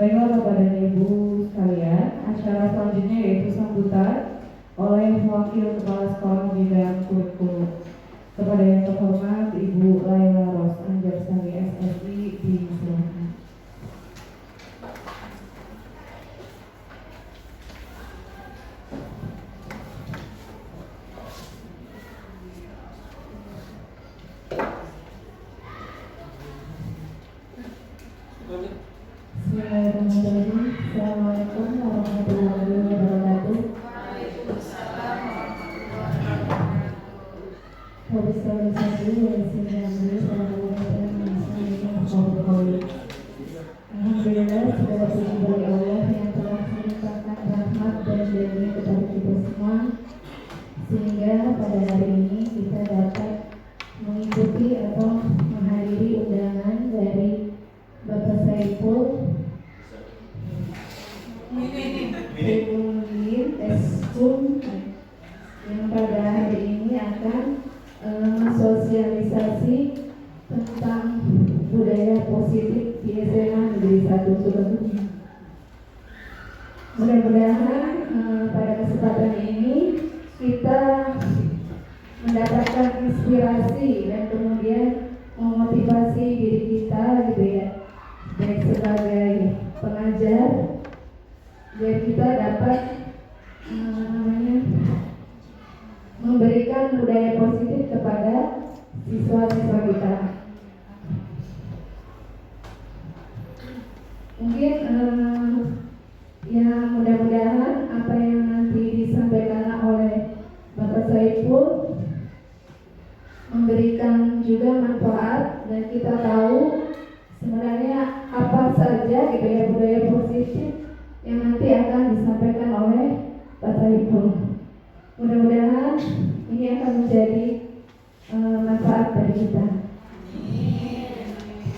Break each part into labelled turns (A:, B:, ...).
A: Baiklah Bapak dan Ibu sekalian, acara selanjutnya yaitu sambutan oleh Wakil Kepala Sekolah Bidang Kurikulum. Kepada yang terhormat Ibu Laila Ros Anjarsari SSI disilakan. Bismillahirrahmanirrahim. Assalamualaikum warahmatullahi wabarakatuh.
B: Waalaikumsalam warahmatullahi wabarakatuh.
A: Alhamdulillah, segala puji bagi Allah yang telah melimpahkan rahmat dan janji kepada kita semua, sehingga pada hari ini kita dapat mengikuti atau menghadiri undangan dari Bapak Saiful Eskum yang pada hari ini akan mensosialisasi tentang budaya positif di SMA Negeri 1 Sukabumi. Mudah-mudahan pada kesempatan ini kita mendapatkan inspirasi dan kemudian memotivasi diri kita gitu ya, baik sebagai pengajar, biar kita dapat memberikan budaya positif kepada siswa-siswa kita. Mungkin ya mudah-mudahan apa yang nanti disampaikan oleh Bapak Saiful memberikan juga manfaat, dan kita tahu sebenarnya apa saja gitu ya budaya positif yang nanti akan disampaikan oleh Pak Saiful. Mudah-mudahan ini akan menjadi manfaat bagi kita.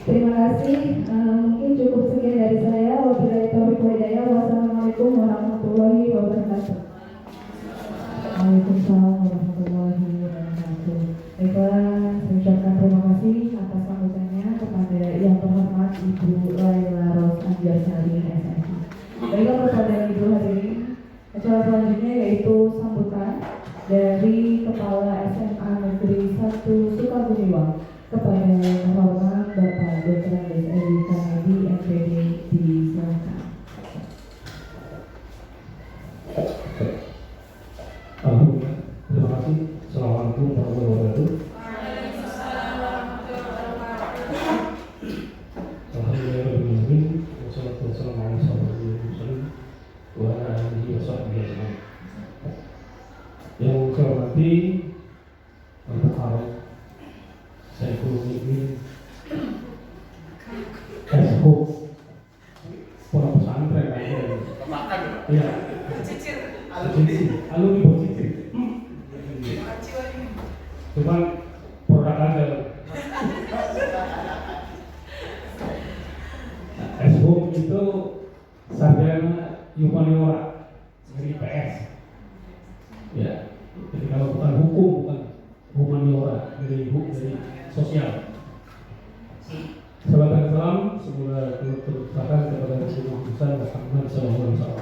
A: Terima kasih. Mungkin cukup sekian dari saya. Wabillahi taufiq wal hidayah. Wassalamualaikum warahmatullahi wabarakatuh. Waalaikumsalam warahmatullahi wabarakatuh. Baiklah, saya ucapkan terima kasih atas sambutannya kepada yang terhormat Ibu Laila Ros Anjarsari SSI. Baiklah Bapak dan Ibu hadirin, acara selanjutnya yaitu sambutan dari Kepala SMA Negeri 1 Sukabumi kepada yang terhormat Bapak Dr. Andes Edi Kanadi MPD disilakan.
C: Alhamdulillah, terima kasih. Assalamualaikum warahmatullahi wabarakatuh.
B: Waalaikumsalam warahmatullahi wabarakatuh.
C: Alhamdulillahirrahmanirrahim. Wassalatu wassalamu ala rasulillah wa ala alihi wa sahbihi ajma'in. Yang saya hormati Bapak Arif Saiful Mukmin Esku Pondok Pesantren ya. Alumni positif. Cuman produk ada. Esku itu sarjana humaniora dari IPS. Ya, jadi kalau bukan hukum, bukan humaniora, dari sosial. Salam salam, semoga tercurahkan kepada Rasulullah Muhammad SAW.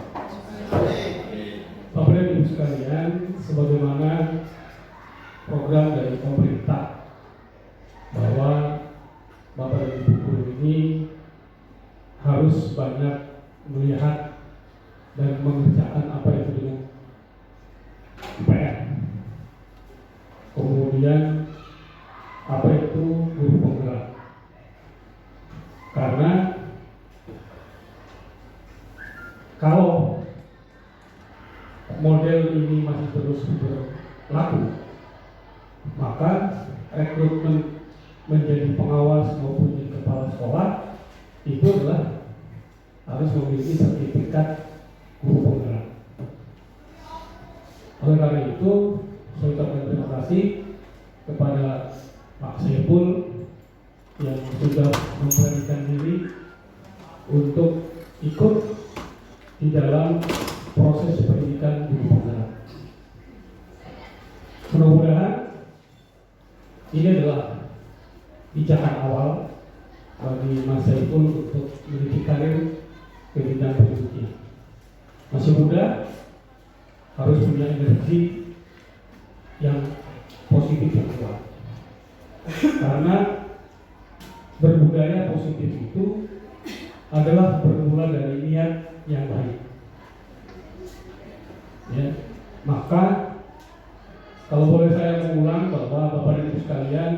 C: Bapak dan Ibu sekalian, sebagaimana program dari pemerintah bahwa Bapak dan Ibu guru ini harus banyak melihat dan mengerjakan apa itu dengan PR. Kemudian apa itu guru penggerak? Karena kalau model ini masih terus berlaku, maka rekrutmen menjadi pengawas maupun menjadi kepala sekolah itu adalah harus memiliki sertifikat guru penggerak. Oleh karena itu, saya ucapkan terima kasih kepada Pak Saiful yang sudah memberanikan diri untuk ikut di dalam proses pendidikan guru penggerak. Mudah-mudahan ini adalah pijakan awal bagi Mas Saiful untuk meniti karir ke bidang pendidikan. Masih muda, harus punya energi yang positif yang kuat. Karena berbudaya positif itu adalah bermula dari niat yang baik. Ya, maka kalau boleh saya mengulang bahwa Bapak dan Ibu sekalian,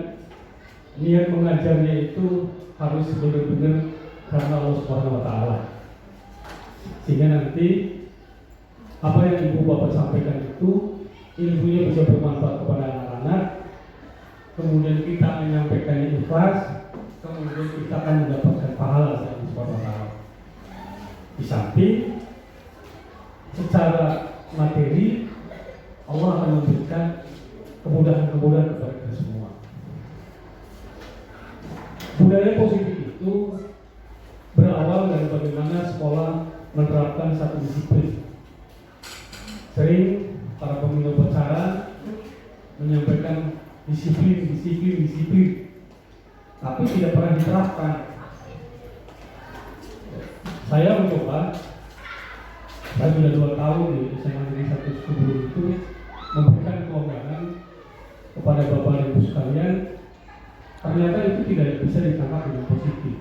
C: niat mengajarnya itu harus benar-benar karena Allah Subhanahu wa Ta'ala. Sehingga nanti apa yang Ibu Bapak sampaikan itu ilmunya bisa bermanfaat kepada anak-anak, kemudian kita menyampaikannya ikhlas, kemudian kita akan mendapatkan pahala dari Allah Subhanahu wa Ta'ala. Di samping secara materi Allah akan memberikan kemudahan-kemudahan kepada kita semua. Budaya positif itu berawal dari bagaimana sekolah menerapkan satu disiplin. Sering para pemimpin upacara menyampaikan disiplin, tapi tidak pernah diterapkan. Saya mencoba, saya sudah 2 tahun di SMA Negeri 1 Sukabumi itu memberikan kelonggaran kepada Bapak dan Ibu sekalian. Ternyata itu tidak bisa ditangkap dengan positif.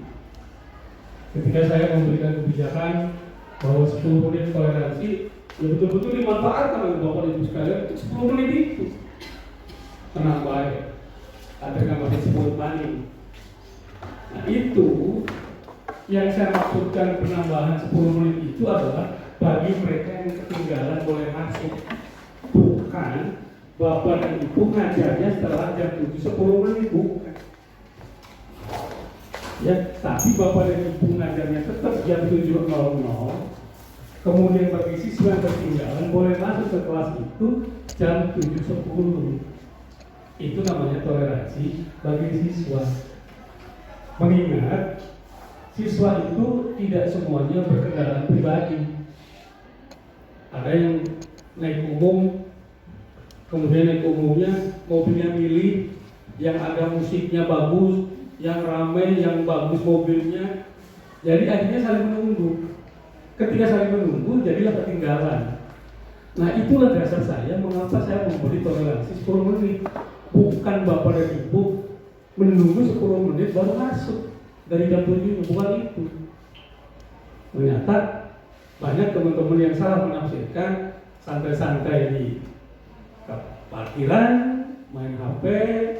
C: Ketika saya memberikan kebijakan bahwa 10 menit toleransi, ya betul-betul dimanfaatkan oleh Bapak dan Ibu sekalian untuk 10 menit itu. Tenang baik, ada yang disebut maning. Nah itu yang saya maksudkan penambahan 10 menit itu adalah bagi mereka yang ketinggalan boleh masuk. Bukan Bapak dan Ibu ngajarnya setelah jam 7 10 menit, bukan. Ya, tapi Bapak dan Ibu ngajarnya tetap jam 7.00. Kemudian bagi siswa yang ketinggalan boleh masuk ke kelas itu jam 7.10. Itu namanya toleransi bagi siswa. Mengingat siswa itu tidak semuanya berkendaraan pribadi. Ada yang naik umum, kemudian naik umumnya mobilnya milih, yang ada musiknya bagus, yang ramai, yang bagus mobilnya. Jadi akhirnya saling menunggu. Ketika saling menunggu, jadilah ketinggalan. Nah itulah dasar saya mengapa saya memberi toleransi 10 menit. Bukan Bapak dan Ibu menunggu 10 menit baru masuk dari jam 7, bukan itu. Ternyata banyak teman-teman yang salah menafsirkan santai-santai di parkiran, main HP,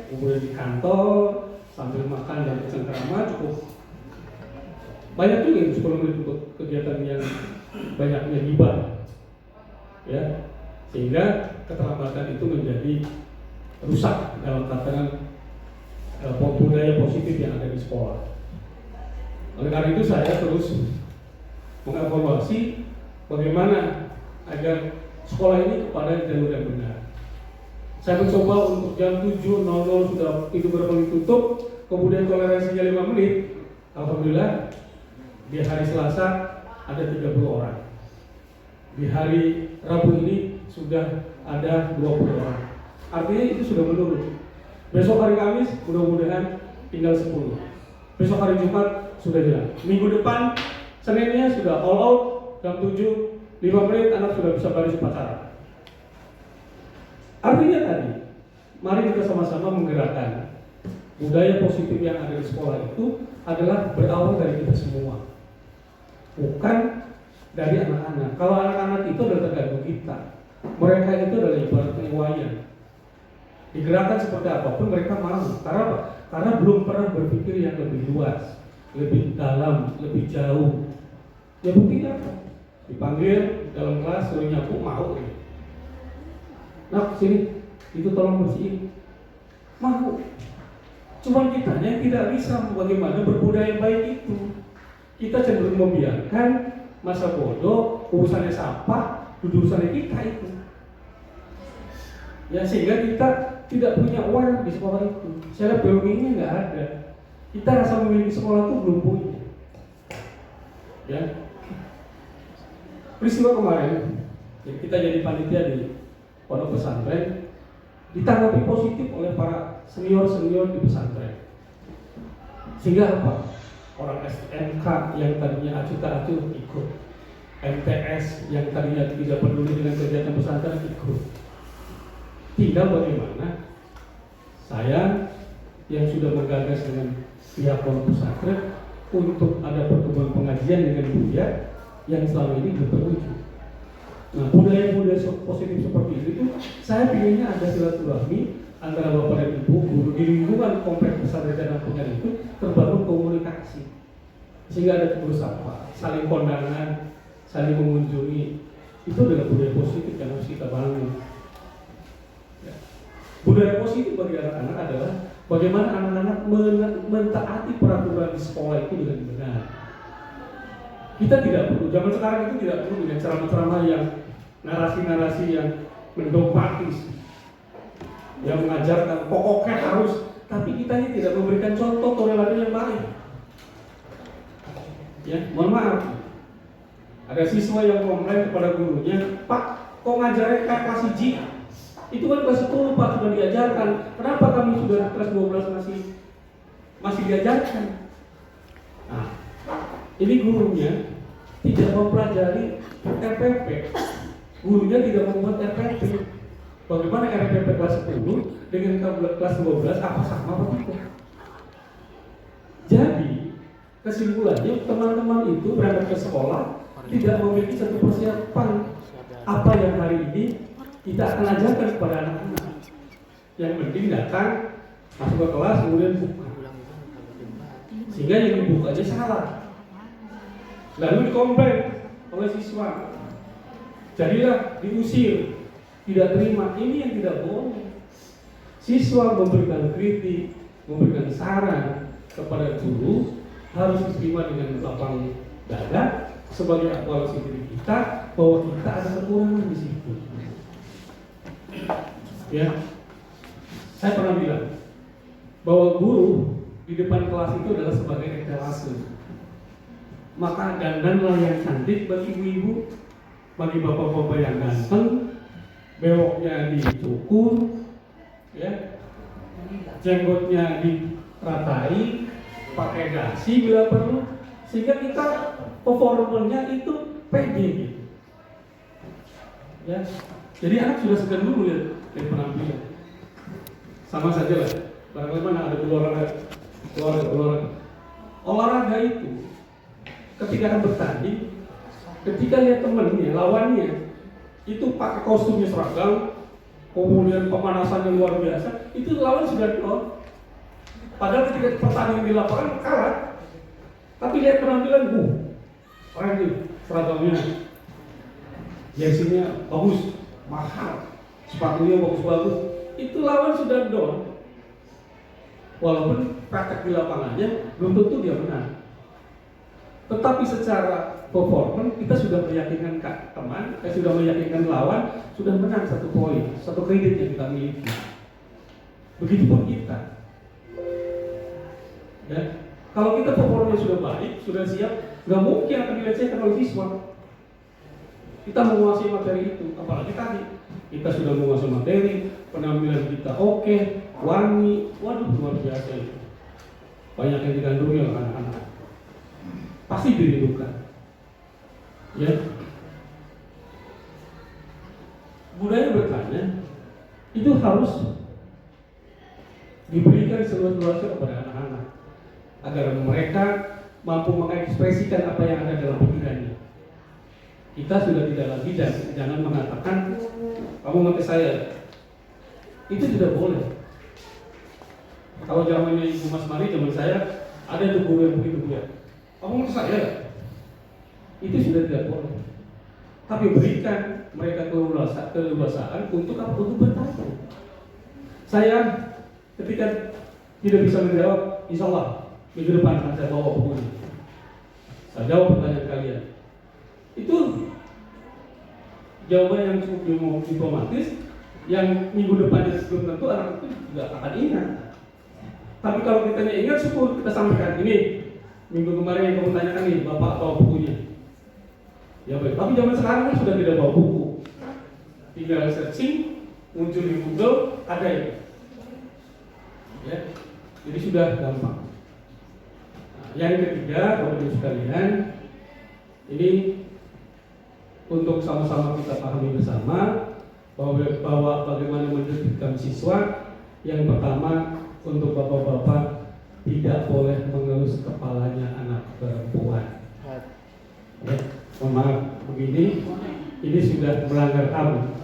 C: kemudian di kantor, sambil makan dan bercengkrama cukup. Banyak juga itu 10 menit untuk kegiatan yang banyaknya gibah. Ya, sehingga keterlambatan itu menjadi rusak dalam tatanan budaya positif yang ada di sekolah. Oleh karena itu saya terus mengevaluasi bagaimana agar sekolah ini kepada jalur yang benar. Saya mencoba untuk jam 7.00 sudah itu berbagi tutup, kemudian toleransinya 5 menit. Alhamdulillah di hari Selasa ada 30 orang. Di hari Rabu ini sudah ada 20 orang. Artinya itu sudah menurun. Besok hari Kamis mudah-mudahan tinggal 10. Besok hari Jumat sudah jalan. Minggu depan Seninnya sudah all out jam 7, 5 menit anak sudah bisa baris upacara. Artinya tadi, mari kita sama-sama menggerakkan budaya positif yang ada di sekolah itu adalah berawal dari kita semua, bukan dari anak-anak. Kalau anak-anak itu adalah tergantung kita. Mereka itu adalah ibarat wayang. Digerakkan seperti apapun mereka mau. Karena apa? Karena belum pernah berpikir yang lebih luas, lebih dalam, lebih jauh. Ya buktinya apa? Dipanggil dalam kelas suruh nyapu mau. Nah sini, itu tolong bersihin. Mau. Cuman kita yang tidak bisa bagaimana berbudaya baik itu. Kita cenderung membiarkan masa bodoh, urusannya sampah, urusannya kita itu. Ya sehingga kita tidak punya uang di sekolah itu. Secara belongingnya nggak ada. Kita rasa memiliki sekolah itu belum punya. Ya. Peristiwa kemarin, kita jadi panitia di pondok pesantren, ditanggapi positif oleh para senior-senior di pesantren. Sehingga apa? Orang SMK yang tadinya acuh tak acuh ikut, MTS yang tadinya tidak peduli dengan kegiatan pesantren ikut. Tinggal bagaimana saya yang sudah menggagas dengan pihak pondok pesantren untuk ada pertemuan pengajian dengan Buya yang selama ini belum terwujud. Nah, budaya-budaya positif seperti itu saya pinginnya ada silaturahmi antara bapak dan ibu guru di lingkungan kompleks pesantren dan pengajian itu terbangun komunikasi sehingga ada tegur sapa, saling kondangan, saling mengunjungi. Itu adalah budaya positif yang harus kita bangun. Ya. Budaya positif bagi anak-anak adalah bagaimana anak-anak mentaati peraturan di sekolah itu dengan benar. Kita tidak perlu, zaman sekarang itu tidak perlu dengan ceramah-ceramah yang narasi-narasi yang mendogmatis, yang mengajarkan pokoknya harus, tapi kita ini tidak memberikan contoh toleransi yang baik. Ya, mohon maaf. Ada siswa yang komplain kepada gurunya, Pak, kok ngajarnya kayak kelas 1? Itu kan kelas 10 Pak sudah diajarkan. Kenapa kami sudah kelas 12 masih diajarkan? Nah, ini gurunya tidak mempelajari RPP. Gurunya tidak membuat RPP. Bagaimana RPP kelas 10 dengan kelas 12 apa sama apa tidak? Jadi kesimpulannya teman-teman itu berangkat ke sekolah tidak memiliki satu persiapan apa yang hari ini kita akan ajarkan kepada anak-anak. Yang penting datang, masuk ke kelas, kemudian buka. Sehingga yang dibuka aja salah. Lalu dikomplain oleh siswa. Jadilah diusir, tidak terima. Ini yang tidak boleh. Siswa memberikan kritik, memberikan saran kepada guru harus diterima dengan lapang dada sebagai evaluasi diri kita bahwa kita ada kekurangan di situ. Ya, saya pernah bilang bahwa guru di depan kelas itu adalah sebagai etalase. Maka dandanlah yang cantik bagi ibu-ibu, bagi bapak-bapak yang ganteng, bewoknya dicukur, ya, jenggotnya diratai, pakai dasi bila perlu, sehingga kita performanya itu pede gitu. Ya, jadi anak sudah segan dulu lihat penampilan. Sama saja lah. Barangkali mana ada olahraga itu ketika akan bertanding, ketika lihat temannya, lawannya itu pakai kostumnya seragam, kemudian pemanasannya luar biasa, itu lawan sudah down. Padahal ketika pertandingan di lapangan kalah, tapi lihat penampilan, keren nih seragamnya, jersinya bagus, mahal, sepatunya bagus-bagus, itu lawan sudah down. Walaupun praktek di lapangannya belum tentu dia menang, tetapi secara performa kita sudah meyakinkan teman, sudah meyakinkan lawan, sudah menang 1 poin, 1 kredit yang kita miliki. Begitupun kita. Ya, kalau kita performanya sudah baik, sudah siap, nggak mungkin akan dilecehkan oleh siswa. Kita menguasai materi itu, apalagi tadi kita sudah menguasai materi, penampilan kita oke, wangi, waduh luar biasa itu. Banyak yang digandrungi oleh anak-anak, pasti dirindukan. Ya, budaya bertanya itu harus diberikan seluas-luasnya kepada anak-anak agar mereka mampu mengekspresikan apa yang ada dalam pikirannya. Kita sudah tidak lagi jangan mengatakan kamu ngetes saya. Itu tidak boleh. Kalau zamannya Ibu Mas Mari, zaman saya ada tuh guru yang begitu ya. Kamu ngetes saya? Itu sudah tidak boleh. Tapi berikan mereka keleluasaan untuk apa? Untuk bertanya. Saya ketika tidak bisa menjawab, insya Allah minggu depan akan saya bawa bukunya. Saya jawab pertanyaan kalian. Itu jawaban yang cukup diplomatis, yang minggu depannya belum tentu anak itu juga akan ingat. Tapi kalau kita ingat syukur, kita sampaikan ini minggu kemarin yang kamu tanyakan nih, Bapak bawa bukunya. Ya baik. Tapi zaman sekarang kan sudah tidak bawa buku, tinggal searching, muncul di Google, ada itu. Ya, jadi sudah gampang. Nah, Yang ketiga, Bapak Ibu sekalian, ini untuk sama-sama kita pahami bersama bahwa bagaimana mendidik siswa. Yang pertama, untuk bapak-bapak tidak boleh mengelus kepalanya anak perempuan. Ya, mohon maaf begini, ini sudah melanggar HAM.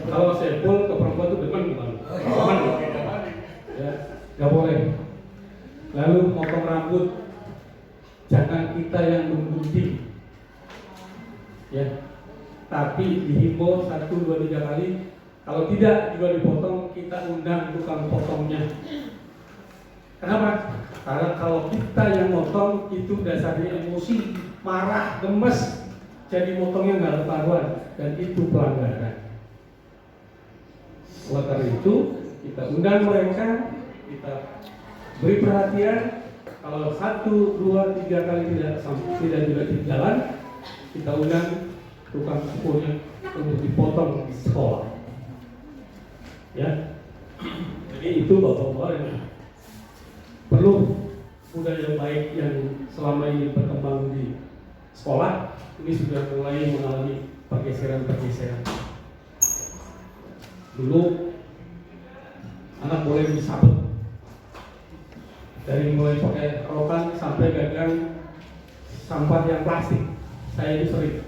C: Kalau Saiful ke perempuan itu demen bukan? Ya, nggak boleh. Lalu potong rambut, jangan kita yang menggunting. Ya, tapi dihimbau 1, 2, 3 kali. Kalau tidak juga dipotong, kita undang tukang potongnya. Kenapa? Karena kalau kita yang motong itu dasarnya emosi, marah, gemes, jadi motongnya nggak ketahuan dan itu pelanggaran. Oleh karena itu kita undang mereka, kita beri perhatian. Kalau 1, 2, 3 kali tidak juga jalan, kita undang tukang cukurnya untuk dipotong di sekolah. Ya, jadi itu bapak-bapak yang perlu budaya baik yang selama ini berkembang di sekolah ini sudah mulai mengalami pergeseran. Dulu anak boleh disabet dari mulai pakai rotan sampai gagang sampah yang plastik. Saya ini sering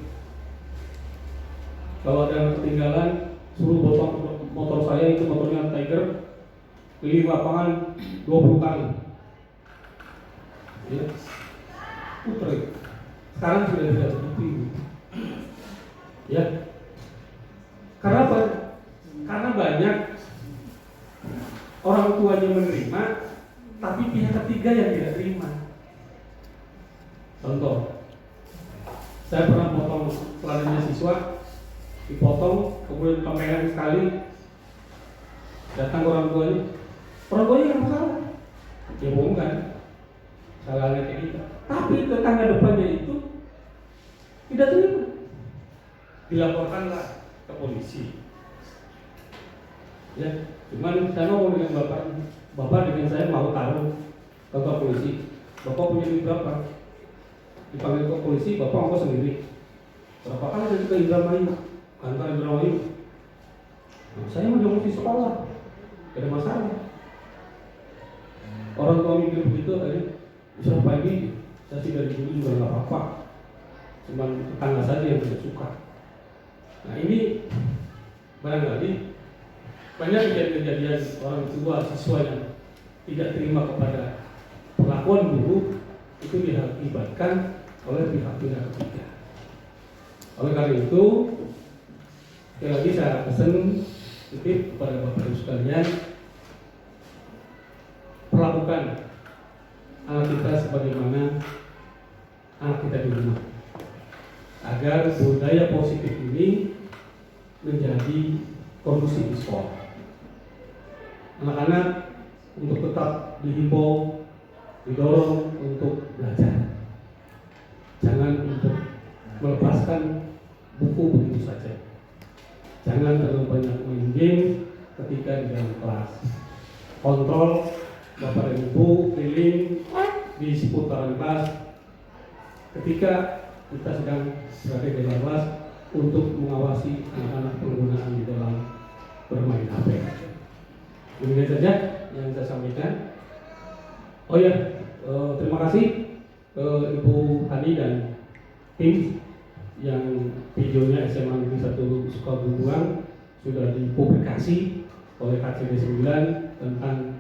C: kalau ada yang ketinggalan suruh potong motor saya, itu motornya Tiger, keliling lapangan 20 kali. Ya, puter. Sekarang sudah tidak seperti itu. Ya, karena apa? Karena banyak orang tuanya menerima, tapi pihak ketiga yang tidak terima. Contoh, saya pernah potong celananya siswa, dipotong, kemudian pemegang sekali, datang orang tuanya yang salah, dia bohong kan, salahnya kayak gitu. Tapi tetangga depannya itu tidak terima, dilaporkanlah ke polisi. Ya, cuman saya ngomong dengan bapak dengan saya mau taruh ke polisi. Bapak punya duit berapa? Dipanggil ke polisi, bapak ongkos sendiri. Berapa kali saya ke Indramayu, kantor Indramayu. Nah, saya mau di sekolah, tidak ada masalah. Orang tua mikir begitu tadi, bisa pagi saya sih dari dulu juga nggak apa-apa, cuman tetangga saja yang tidak suka. Nah ini barangkali banyak kejadian-kejadian orang tua siswa yang tidak terima kepada perlakuan guru itu diakibatkan oleh pihak-pihak ketiga. Oleh karena itu, sekali lagi saya pesan titip kepada Bapak Ibu sekalian, perlakukan anak kita sebagaimana anak kita di rumah, agar budaya positif ini menjadi kondusif di sekolah. Anak-anak untuk tetap dihimbau, didorong untuk belajar, jangan untuk melepaskan buku begitu saja. Jangan terlalu banyak main game ketika di dalam kelas. Kontrol Bapak dan Ibu keliling di seputaran kelas ketika kita sedang berada di dalam kelas untuk mengawasi anak-anak penggunaan di dalam bermain HP. Demikian saja yang saya sampaikan. Oh ya, terima kasih Ibu Hani dan tim yang videonya SMA Negeri 1 Sukabumi sudah dipublikasi oleh KCD 9 tentang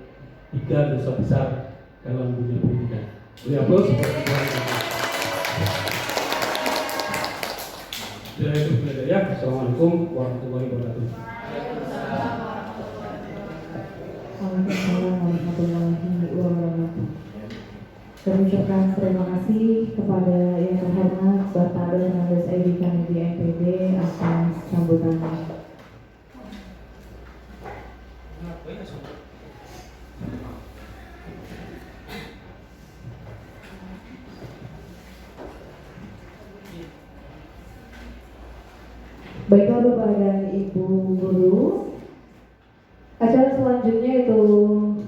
C: 3 dosa besar dalam dunia pendidikan. Beri aplaus seperti itu. Assalamualaikum warahmatullahi wabarakatuh.
A: Waalaikumsalam warahmatullahi wabarakatuh. Kami ucapkan terima kasih kepada yang terhormat Bapak Andes Edi Kanedi MPD atas sambutannya. Baiklah Bapak dan Ibu Guru, acara selanjutnya itu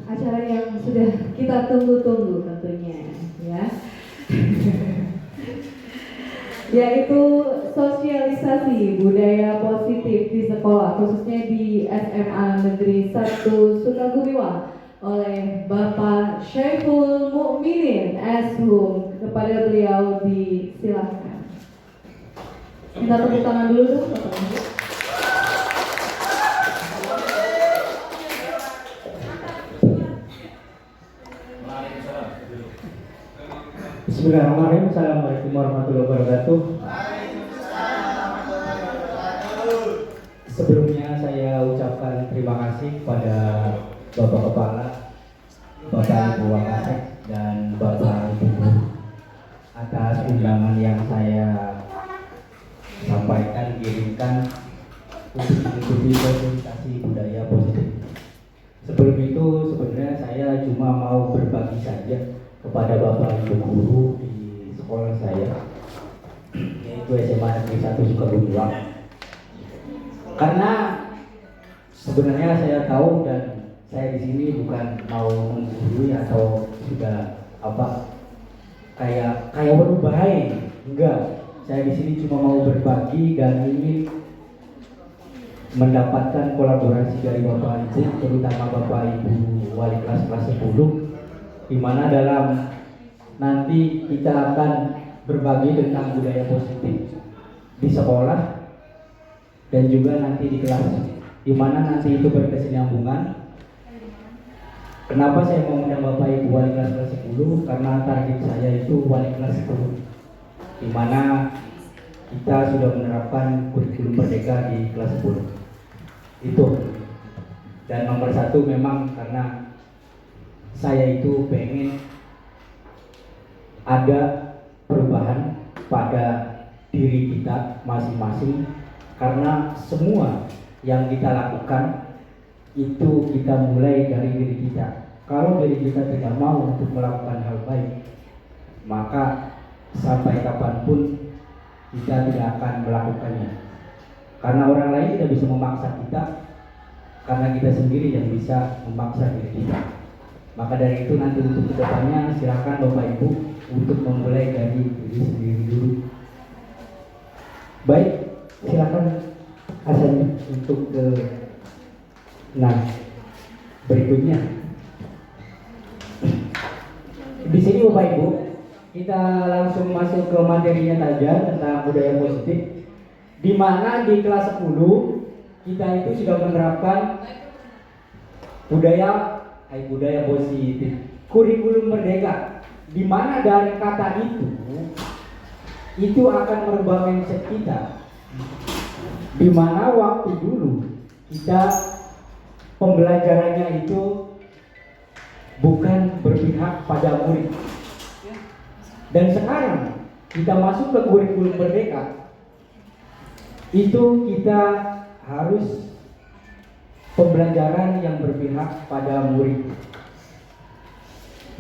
A: acara yang sudah kita kita tunggu-tunggu tentunya ya. Yaitu sosialisasi budaya positif di sekolah, khususnya di SMA Negeri 1 Sukagumiwa oleh Bapak Syaiful Mukminin S.Hum. Kepada beliau disilakan. Kita tepuk tangan dulu dong, Bapak Ibu.
D: Bismillahirrahmanirrahim. Assalamualaikum warahmatullahi wabarakatuh. Sebelumnya saya ucapkan terima kasih kepada Bapak Kepala, Bapak Ibu Wakasek, dan Bapak Ibu Guru atas undangan yang saya sampaikan, kirimkan untuk mengikuti sosialisasi budaya positif. Sebelum itu sebenarnya saya cuma mau berbagi saja kepada Bapak Ibu Guru di sekolah saya, yaitu SMA Negeri 1 Sukagumiwa. Karena sebenarnya saya tahu dan saya di sini bukan mau menggurui atau sudah kayak berubah, enggak. Saya di sini cuma mau berbagi dan ingin mendapatkan kolaborasi dari Bapak Ibu, terutama Bapak Ibu wali kelas 10, di mana dalam nanti kita akan berbagi tentang budaya positif di sekolah dan juga nanti di kelas, di mana nanti itu berkesinambungan. Kenapa saya mau mengundang Bapak Ibu wali kelas 10? Karena target saya itu wali kelas 10, di mana kita sudah menerapkan kurikulum merdeka di kelas 10 itu. Dan nomor satu memang karena saya itu pengen ada perubahan pada diri kita masing-masing, karena semua yang kita lakukan itu kita mulai dari diri kita. Kalau diri kita tidak mau untuk melakukan hal baik, maka sampai kapanpun kita tidak akan melakukannya, karena orang lain tidak bisa memaksa kita, karena kita sendiri yang bisa memaksa diri kita. Maka dari itu nanti untuk kedepannya silakan Bapak Ibu untuk memulai dari diri sendiri dulu. Baik, silakan Hasan untuk berikutnya. Di sini Bapak Ibu, kita langsung masuk ke materinya saja tentang budaya positif, di mana di kelas 10 kita itu sudah menerapkan budaya positif, kurikulum merdeka, di mana dari kata itu akan merubah mindset kita, di mana waktu dulu kita pembelajarannya itu bukan berpihak pada murid, dan sekarang kita masuk ke kurikulum merdeka, itu kita harus pembelajaran yang berpihak pada murid.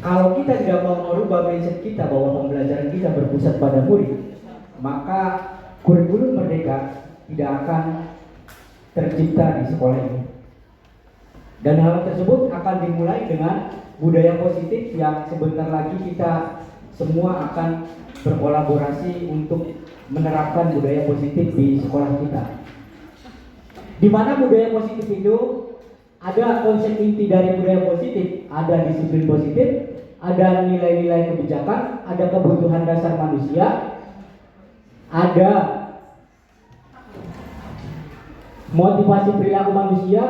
D: Kalau kita tidak mau merubah mindset kita bahwa pembelajaran kita berpusat pada murid, maka kurikulum merdeka tidak akan tercipta di sekolah ini. Dan hal tersebut akan dimulai dengan budaya positif yang sebentar lagi kita semua akan berkolaborasi untuk menerapkan budaya positif di sekolah kita. Di mana budaya positif itu ada konsep inti dari budaya positif, ada disiplin positif, ada nilai-nilai kebijakan, ada kebutuhan dasar manusia, ada motivasi perilaku manusia,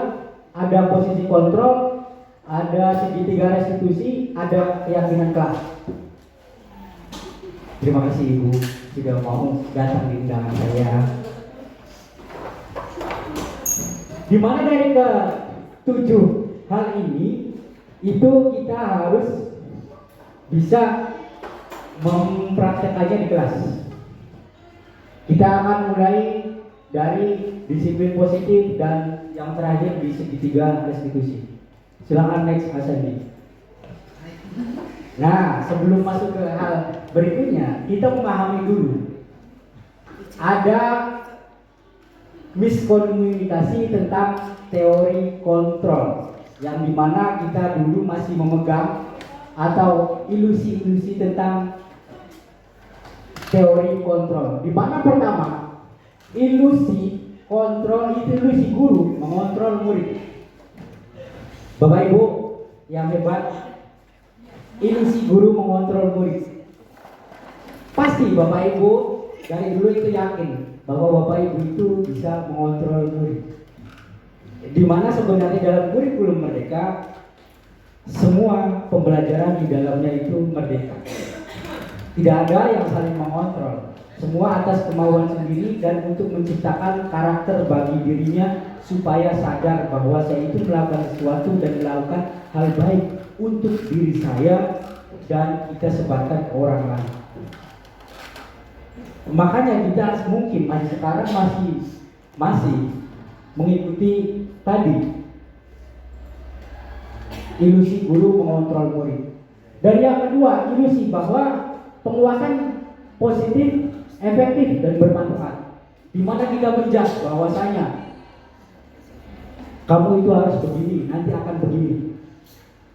D: ada posisi kontrol, ada segitiga restitusi, ada keyakinan kelas. Terima kasih Ibu sudah mau datang di undangan saya. Di mana dari ke-7 hal ini itu kita harus bisa mempraktekkannya di kelas. Kita akan mulai dari disiplin positif dan yang terakhir di segitiga restitusi. Silakan next Mas Andi. Nah, sebelum masuk ke hal berikutnya, kita memahami dulu ada miskomunikasi tentang teori kontrol, yang dimana kita dulu masih memegang atau ilusi-ilusi tentang teori kontrol. Di mana pertama, ilusi kontrol itu ilusi guru mengontrol murid. Bapak Ibu yang hebat, ilusi guru mengontrol murid. Pasti Bapak Ibu dari dulu itu yakin bahwa Bapak Ibu itu bisa mengontrol murid. Di mana sebenarnya dalam kurikulum Merdeka semua pembelajaran di dalamnya itu merdeka. Tidak ada yang saling mengontrol. Semua atas kemauan sendiri dan untuk menciptakan karakter bagi dirinya supaya sadar bahwa saya itu melakukan sesuatu dan melakukan hal baik untuk diri saya dan kita sebarkan ke orang lain. Makanya kita mungkin masih sekarang masih mengikuti tadi ilusi guru mengontrol murid. Dan yang kedua, ilusi bahwa penguasaan positif, efektif dan bermanfaat. Di mana kita menjudge bahwasanya kamu itu harus begini, nanti akan begini.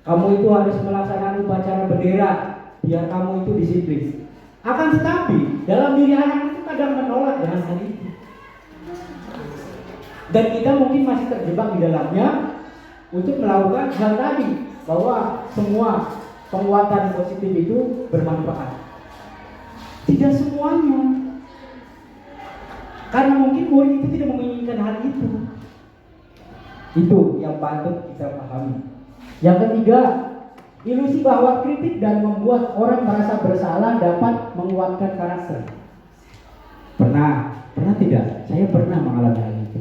D: Kamu itu harus melaksanakan upacara bendera biar kamu itu disiplin. Akan tetapi dalam diri anak itu kadang menolak dengan hal itu. Dan kita mungkin masih terjebak di dalamnya untuk melakukan hal tadi, bahwa semua penguatan positif itu bermanfaat. Tidak semuanya, karena mungkin murid itu tidak menginginkan hal itu. Itu yang patut kita pahami. Yang ketiga, ilusi bahwa kritik dan membuat orang merasa bersalah dapat menguatkan karakter. Pernah tidak? Saya pernah mengalami hal itu.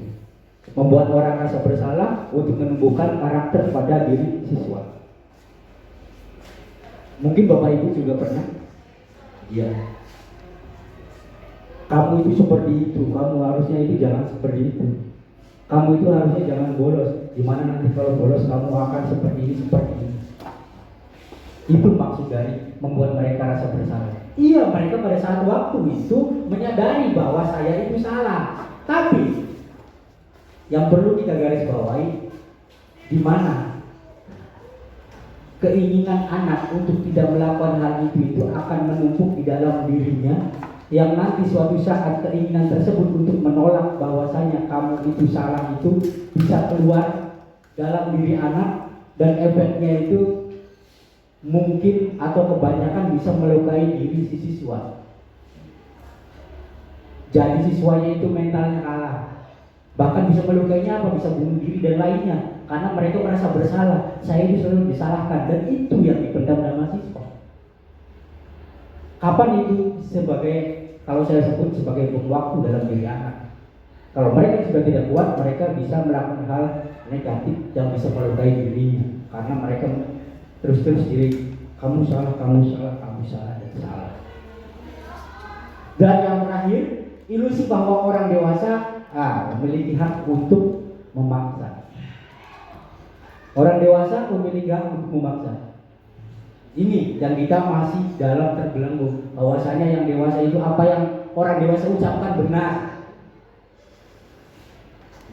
D: Membuat orang merasa bersalah untuk menumbuhkan karakter pada diri siswa. Mungkin Bapak Ibu juga pernah. Iya. Kamu itu seperti itu, kamu harusnya itu jangan seperti itu. Kamu itu harusnya jangan bolos. Gimana nanti kalau bolos kamu akan seperti ini, seperti ini. Itu maksud dari membuat mereka rasa bersalah. Iya, mereka pada saat waktu itu menyadari bahwa saya itu salah. Tapi yang perlu kita garis bawahi, di mana keinginan anak untuk tidak melakukan hal itu akan menumpuk di dalam dirinya, yang nanti suatu saat keinginan tersebut untuk menolak bahwasanya kamu itu salah itu bisa keluar dalam diri anak, dan efeknya itu mungkin atau kebanyakan bisa melukai diri si siswa. Jadi siswanya itu mentalnya kalah. Bahkan bisa melukainya apa, bisa bunuh diri dan lainnya, karena mereka merasa bersalah. Saya itu selalu disalahkan, dan itu yang dipendam dalam mahasiswa. Kapan itu sebagai, kalau saya sebut sebagai bom waktu dalam diri anak. Kalau mereka sudah tidak kuat, mereka bisa melakukan hal negatif yang bisa melukai dirinya, karena mereka terus diri, kamu salah, kamu salah, kamu salah, dan salah. Dan yang terakhir, ilusi bahwa orang dewasa memiliki hak untuk memaksa. Orang dewasa memiliki hak untuk memaksa. Ini yang kita masih dalam terbelenggu, bahwasanya yang dewasa itu apa yang orang dewasa ucapkan benar.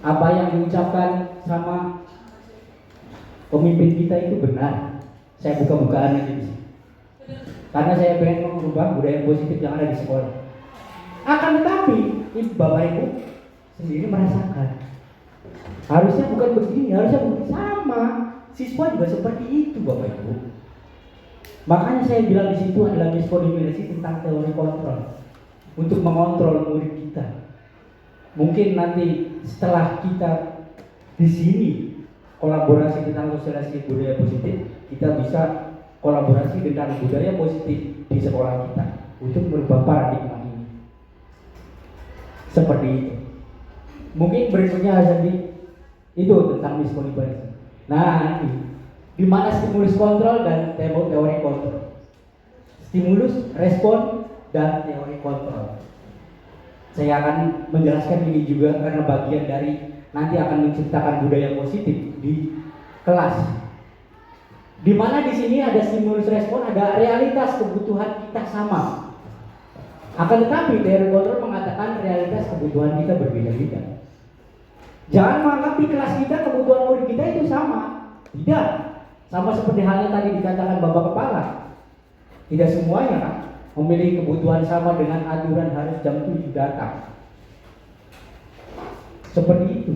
D: Apa yang diucapkan sama pemimpin kita itu benar. Saya buka-bukaan aja di sini. Karena saya pengen mengubah budaya positif yang ada di sekolah. Akan tetapi, Bapak Ibu sendiri merasakan harusnya bukan begini, harusnya begini. Sama siswa juga seperti itu, Bapak Ibu. Makanya saya bilang di situ adalah miskomunikasi tentang teori kontrol untuk mengontrol murid kita. Mungkin nanti setelah kita di sini kolaborasi tentang sosialisasi budaya positif, kita bisa kolaborasi dengan budaya positif di sekolah kita untuk merubah paradigma ini. Seperti itu. Mungkin berikutnya jadi itu tentang miskomunikasi. Nah, ini di mana stimulus kontrol dan teori kontrol. Stimulus, respon, dan teori kontrol. Saya akan menjelaskan ini juga karena bagian dari nanti akan menciptakan budaya positif di kelas. Di mana di sini ada stimulus respon, ada realitas kebutuhan kita sama. Akan tetapi teori kontrol mengatakan realitas kebutuhan kita berbeda-beda. Jangan menganggap di kelas kita kebutuhan murid kita itu sama. Tidak. Sama seperti halnya tadi dikatakan Bapak Kepala, tidak semuanya kan memiliki kebutuhan sama dengan aturan harus jam 7 datang. Seperti itu.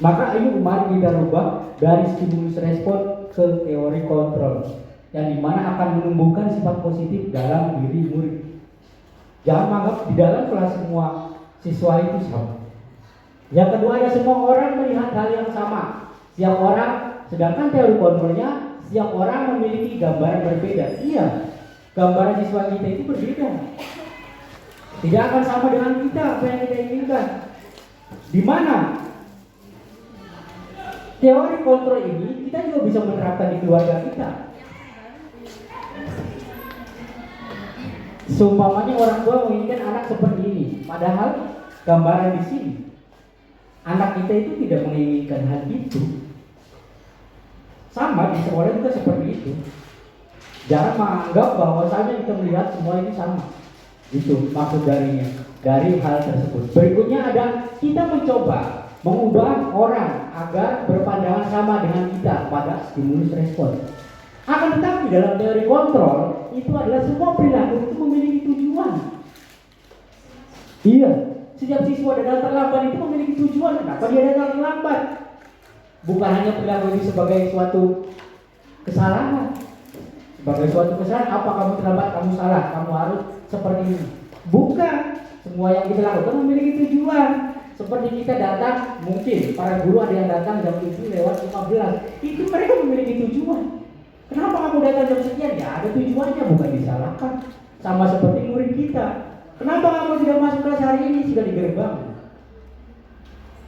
D: Maka ayo mari kita rubah dari stimulus respon ke teori kontrol, yang dimana akan menumbuhkan sifat positif dalam diri murid. Jangan menganggap di dalam kelas semua siswa itu sama. Yang kedua, ya semua orang melihat hal yang sama. Setiap orang, sedangkan teori kontrolnya, setiap orang memiliki gambaran berbeda. Iya, gambaran siswa kita itu berbeda. Tidak akan sama dengan kita apa yang kita inginkan. Di mana teori kontrol ini kita juga bisa menerapkan di keluarga kita. Seumpamanya orang tua menginginkan anak seperti ini, padahal gambaran di sini anak kita itu tidak menginginkan hal itu. Sama di sekolah juga seperti itu. Jangan menganggap bahwasanya kita melihat semua itu sama. Itu maksud dari hal tersebut. Berikutnya ada kita mencoba mengubah orang agar berpandangan sama dengan kita pada stimulus respon. Akan tetapi dalam teori kontrol itu adalah semua perilaku itu memiliki tujuan. Iya, setiap siswa datang terlambat itu memiliki tujuan. Kenapa dia datang terlambat? Bukan hanya perilaku ini sebagai suatu kesalahan. Sebagai suatu kesalahan, apa kamu terlambat, kamu salah, kamu harus seperti ini. Bukan, semua yang kita lakukan memiliki tujuan. Seperti kita datang, mungkin para guru ada yang datang jam 7 lewat 15. Itu mereka memiliki tujuan. Kenapa kamu datang jam sekian? Ya ada tujuannya, bukan disalahkan. Sama seperti murid kita. Kenapa kamu tidak masuk kelas hari ini? Sudah di gerbang.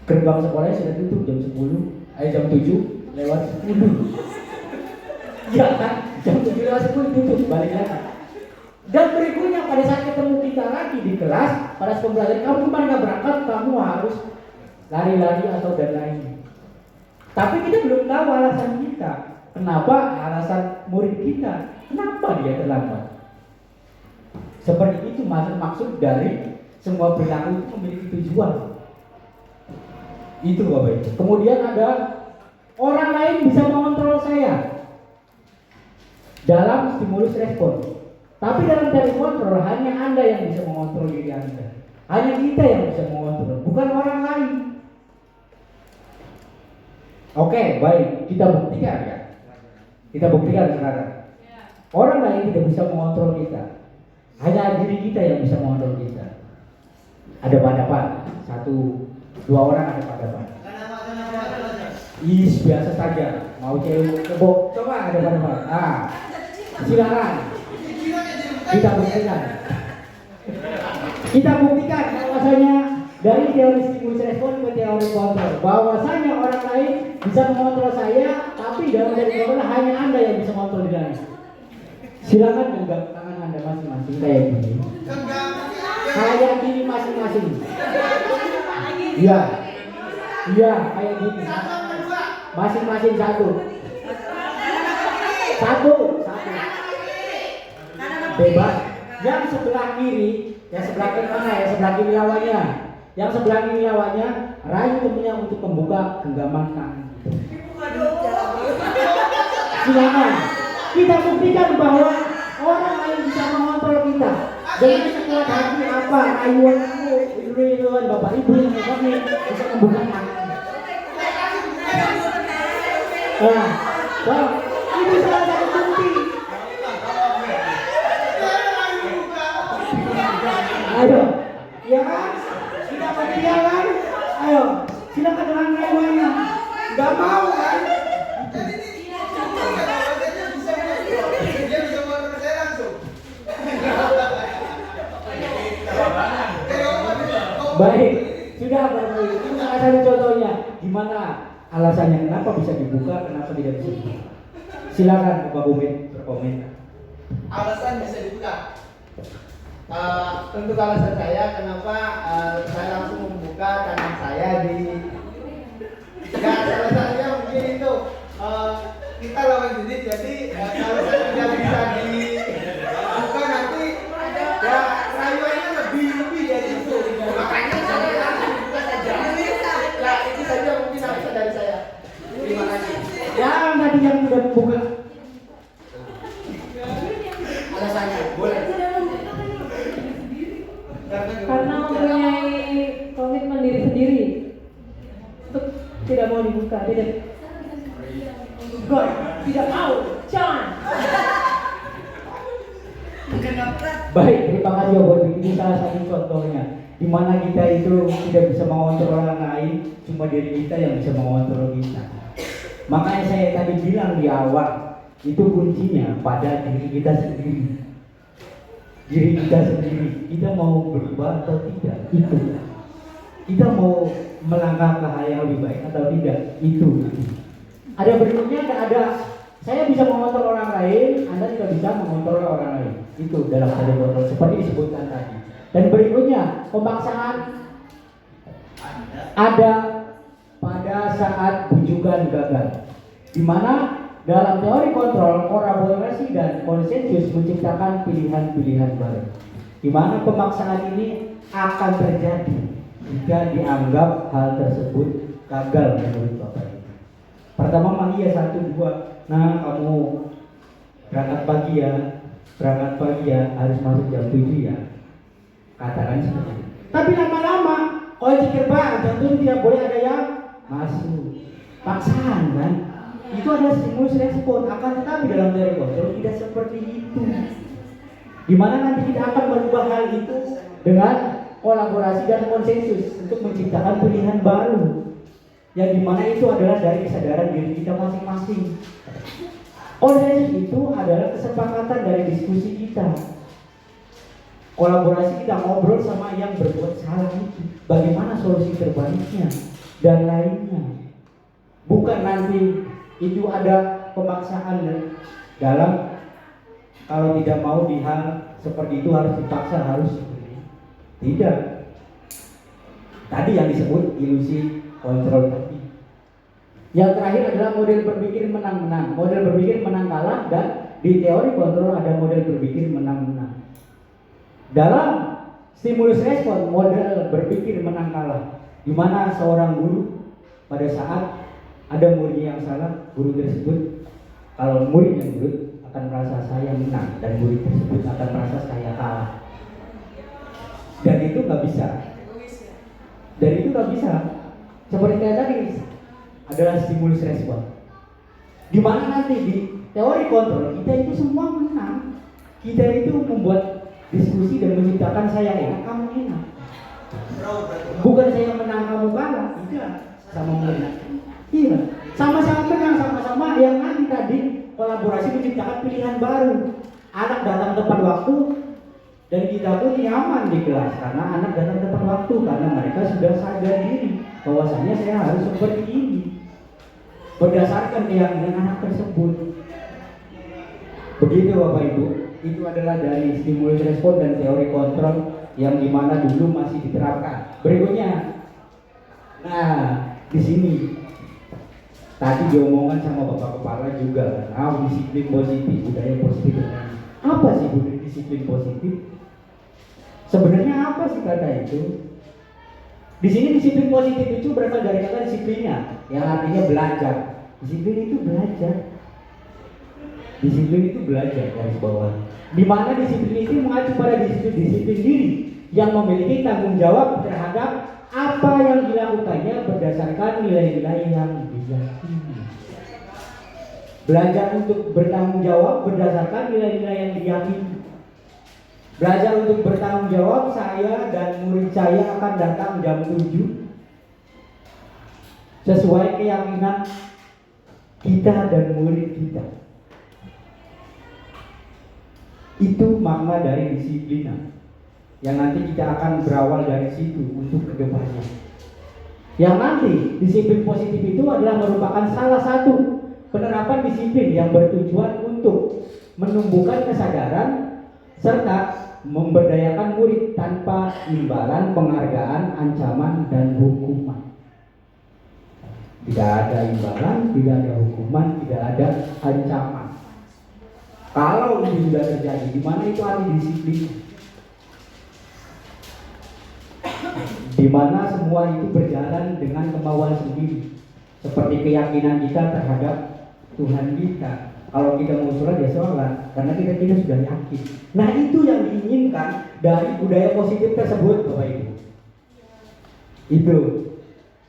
D: Gerbang sekolahnya sudah tutup jam 10, jam 7 lewat 10. Ya kan? Jam 7 lewat 10 tutup, balik lagi. Dan berikutnya pada saat ketemu kita lagi di kelas, pada pembelajaran kamu kemarin nggak berangkat, kamu harus lari-lari atau dan lainnya. Tapi kita belum tahu alasan kita. Kenapa alasan murid kita? Kenapa dia terlambat? Seperti itu maksud dari semua perilaku itu memiliki tujuan. Itu Bapak Ibu. Kemudian ada orang lain bisa mengontrol saya dalam stimulus respon. Tapi dalam teori kontrol hanya Anda yang bisa mengontrol diri Anda. Hanya kita yang bisa mengontrol, bukan orang lain. Oke, baik, kita buktikan ya. Kita buktikan sekarang. Orang lain tidak bisa mengontrol kita. Hanya diri kita yang bisa mengontrol kita. Ada pada satu, dua orang ada pada. Biasa saja. Mau cewek kebok, coba ada pada. Silakan. Kita buktikan bahwasanya dari teori stimulus respon ke teori kontrol, bahwasanya orang lain bisa mengontrol saya, tapi dalam teori kontrol hanya Anda yang bisa mengontrol diri Anda. Silakan genggam tangan Anda masing-masing kayak gini. Kayak gini masing-masing. Iya. Iya, kayak gini. Masing-masing satu. Bebas. Yang sebelah kiri, yang sebelah kiri mana ya? Sebelah kiri lawannya. Yang sebelah kiri lawannya, rayu temennya untuk membuka genggaman tangan. Silakan. Kita buktikan bahwa orang lain bisa mengontrol kita. Jadi sekuat hati apa rayuan kamu, rayuan Bapak Ibu yang kami bisa membuka tangan. Ini salah satu bukti. Ayo, ya kan? Kita buktikan kan? Ayo, silakan dengan rayuannya. Gak mau kan? Baik, sudah Bapak Ibu. Itu salah satu contohnya. Gimana alasannya kenapa bisa dibuka, kenapa tidak bisa dibuka? Silakan Bapak Bumit berkomentar.
B: Alasan bisa dibuka. Tentu alasan saya kenapa saya langsung membuka tangan saya di. Ya alasannya mungkin itu kita lawan jenis, jadi kalau saya tidak bisa dibuka nanti ya rayuannya lebih dari itu. Makanya saya langsung buka saja. Ya itu saja mungkin alasan dari saya. Terima kasih.
D: Yang
A: buka, tidak. God, tidak mau, jangan.
D: Baik, terima kasih buat ini salah satu contohnya di mana kita itu tidak bisa mengontrol orang lain, cuma diri kita yang bisa mengontrol kita. Makanya saya tadi bilang di awal, itu kuncinya pada diri kita sendiri. Diri kita sendiri, kita mau berubah atau tidak, itu. Kita mau melangkah ke hal yang lebih baik atau tidak, itu. Ada berikutnya, ada saya bisa mengontrol orang lain, Anda tidak bisa mengontrol orang lain. Itu dalam satu kontrol seperti disebutkan tadi. Dan berikutnya, pemaksaan ada pada saat bujukan gagal. Di mana dalam teori kontrol, kolaborasi dan konsensus menciptakan pilihan-pilihan baru. Di mana pemaksaan ini akan terjadi jika dianggap hal tersebut gagal menurut Bapak Ibu. Pertama, iya 1, 2. Nah, kamu berangkat pagi ya, harus masuk jam 7 ya. Katakan seperti itu. Tapi lama-lama, kunci gerbang jam 7 tidak boleh ada yang masuk. Paksaan kan? Itu ada stimulus respon. Akan tetapi dalam teori kontrol tidak seperti itu. Dimana nanti kita akan merubah hal itu dengan kolaborasi dan konsensus untuk menciptakan pilihan baru. Yang dimana itu adalah dari kesadaran diri kita masing-masing. Konsensus itu adalah kesepakatan dari diskusi kita. Kolaborasi kita ngobrol sama yang berbuat salah itu, bagaimana solusi terbaiknya dan lainnya. Bukan nanti itu ada pemaksaan dalam kalau tidak mau di hal seperti itu harus dipaksa, harus seperti itu. Tidak. Tadi yang disebut ilusi kontrol tadi. Yang terakhir adalah model berpikir menang-menang. Model berpikir menang kalah, dan di teori kontrol ada model berpikir menang-menang. Dalam stimulus respon, model berpikir menang kalah, di mana seorang guru pada saat ada muridnya yang salah, guru tersebut, kalau murid yang buruk akan merasa saya menang, dan murid tersebut akan merasa saya kalah. Dan itu nggak bisa. Dan itu nggak bisa. Seperti kayak tadi adalah stimulus respon. Di mana nanti di teori kontrol kita itu semua menang. Kita itu membuat diskusi dan menciptakan saya enak, kamu enak. Bukan saya menang, kamu kalah. Tidak, sama menang. Iya, sama-sama menang, sama-sama yang nanti tadi kolaborasi menciptakan pilihan baru. Anak datang tepat waktu dan kita pun nyaman di kelas karena anak datang tepat waktu, karena mereka sudah sadar diri bahwasanya saya harus seperti ini berdasarkan keyakinan anak tersebut. Begitu Bapak Ibu. Itu adalah dari stimulus respon dan teori kontrol yang dimana dulu masih diterapkan. Berikutnya, nah di sini tadi diomongkan sama Bapak Kepala juga, disiplin positif, budaya positif. Apa sih budaya disiplin positif? Sebenarnya apa sih kata itu? Di sini disiplin positif itu berasal dari kata disiplinnya, yang artinya belajar. Disiplin itu belajar. Disiplin itu belajar dari bawah. Di mana disiplin itu mengacu pada disiplin diri yang memiliki tanggung jawab terhadap apa yang dilakukannya berdasarkan nilai-nilai yang diyakini. Belajar untuk bertanggung jawab berdasarkan nilai-nilai yang diyakini. Belajar untuk bertanggung jawab, saya dan murid saya akan datang jam 7 sesuai keyakinan kita dan murid kita. Itu makna dari disiplin yang nanti kita akan berawal dari situ untuk kedepannya. Yang nanti disiplin positif itu adalah merupakan salah satu penerapan disiplin yang bertujuan untuk menumbuhkan kesadaran serta memberdayakan murid tanpa imbalan, penghargaan, ancaman, dan hukuman. Tidak ada imbalan, tidak ada hukuman, tidak ada ancaman. Kalau itu sudah terjadi, di mana itu arti disiplin? Di mana semua itu berjalan dengan kemauan sendiri, seperti keyakinan kita terhadap Tuhan kita. Kalau kita mau sholat ya sholat, karena kita sudah yakin. Nah itu yang diinginkan dari budaya positif tersebut, Bapak Ibu. Itu.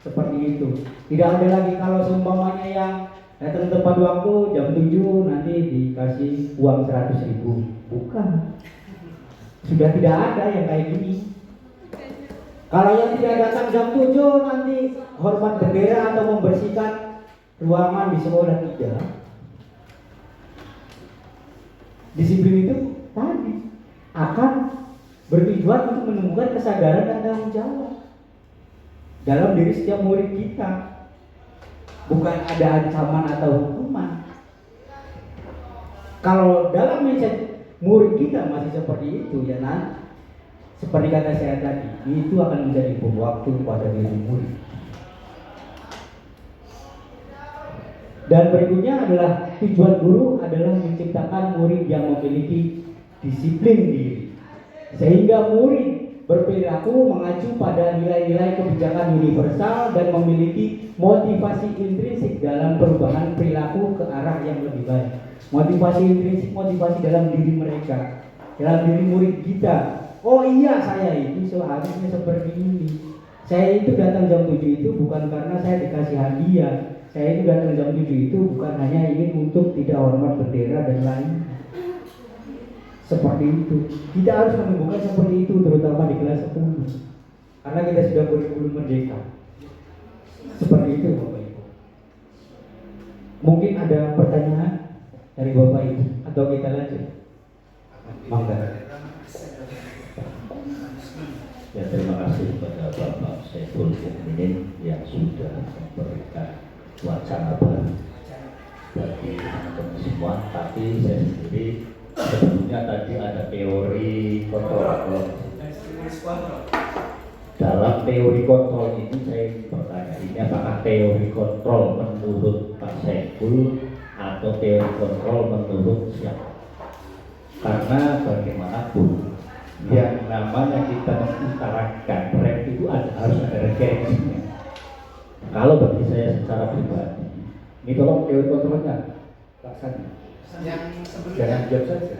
D: Seperti itu. Tidak ada lagi kalau seumpamanya yang datang tepat waktu jam 7 nanti dikasih uang 100.000. Bukan. Sudah tidak ada yang kayak gini. Kalau yang tidak datang jam 7 nanti hormat bendera atau membersihkan ruangan di sekolah, tidak. Disiplin itu tadi akan bertujuan untuk menemukan kesadaran dan tanggung jawab dalam diri setiap murid kita. Bukan ada ancaman atau hukuman. Kalau dalam mindset murid kita masih seperti itu, ya nanti seperti kata saya tadi, itu akan menjadi bom waktu pada diri murid. Dan berikutnya adalah tujuan guru adalah menciptakan murid yang memiliki disiplin diri, sehingga murid berperilaku mengacu pada nilai-nilai kebijakan universal dan memiliki motivasi intrinsik dalam perubahan perilaku ke arah yang lebih baik. Motivasi intrinsik, motivasi dalam diri mereka, dalam diri murid kita. Oh iya, saya itu seharusnya seperti ini. Saya itu datang jam 7 itu bukan karena saya dikasih hadiah. Saya itu datang jam 7 itu bukan hanya ingin untuk tidak hormat bendera dan lain. Seperti itu. Kita harus menemukan seperti itu, terutama di kelas 10. Karena kita sudah kurikulum merdeka. Seperti itu Bapak Ibu. Mungkin ada pertanyaan dari Bapak Ibu atau kita lanjut? Mangga.
E: Ya, terima kasih kepada Bapak Saiful Mukminin yang sudah memberikan wacana baru bagi teman-teman semua. Tapi saya sendiri sebelumnya tadi ada teori kontrol. Dalam teori kontrol ini saya bertanya, ini apakah teori kontrol menurut Pak Saiful atau teori kontrol menurut siapa? Karena bagaimanapun yang namanya kita mengutarakan rem itu harus ada referensinya. Kalau bagi saya secara pribadi, ini tolong teori kontrolnya Pak Sandi.
B: Yang sebelumnya.
E: Jangan jawab saja.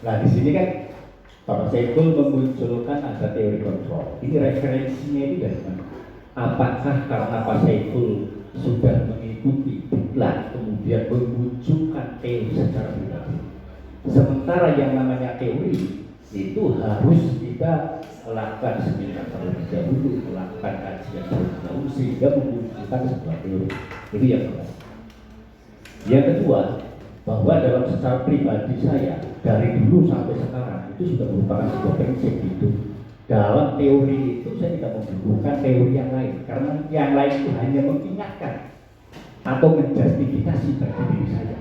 E: Nah di sini kan Pak Saiful memunculkan ada teori kontrol. Ini referensinya ini dari mana? Apakah karena Pak Saiful sudah mengikuti diklat kemudian memunculkan teori secara pribadi? Sementara yang namanya teori itu harus kita melakukan seminar terlebih dahulu, melakukan kajian terlebih dahulu sehingga memunculkan sebuah teori. Itu yang pertama. Yang kedua, bahwa dalam secara pribadi saya dari dulu sampai sekarang itu sudah merupakan sebuah prinsip itu. Dalam teori itu saya tidak membutuhkan teori yang lain, karena yang lain itu hanya mengingatkan atau menjustifikasi bagi diri saya.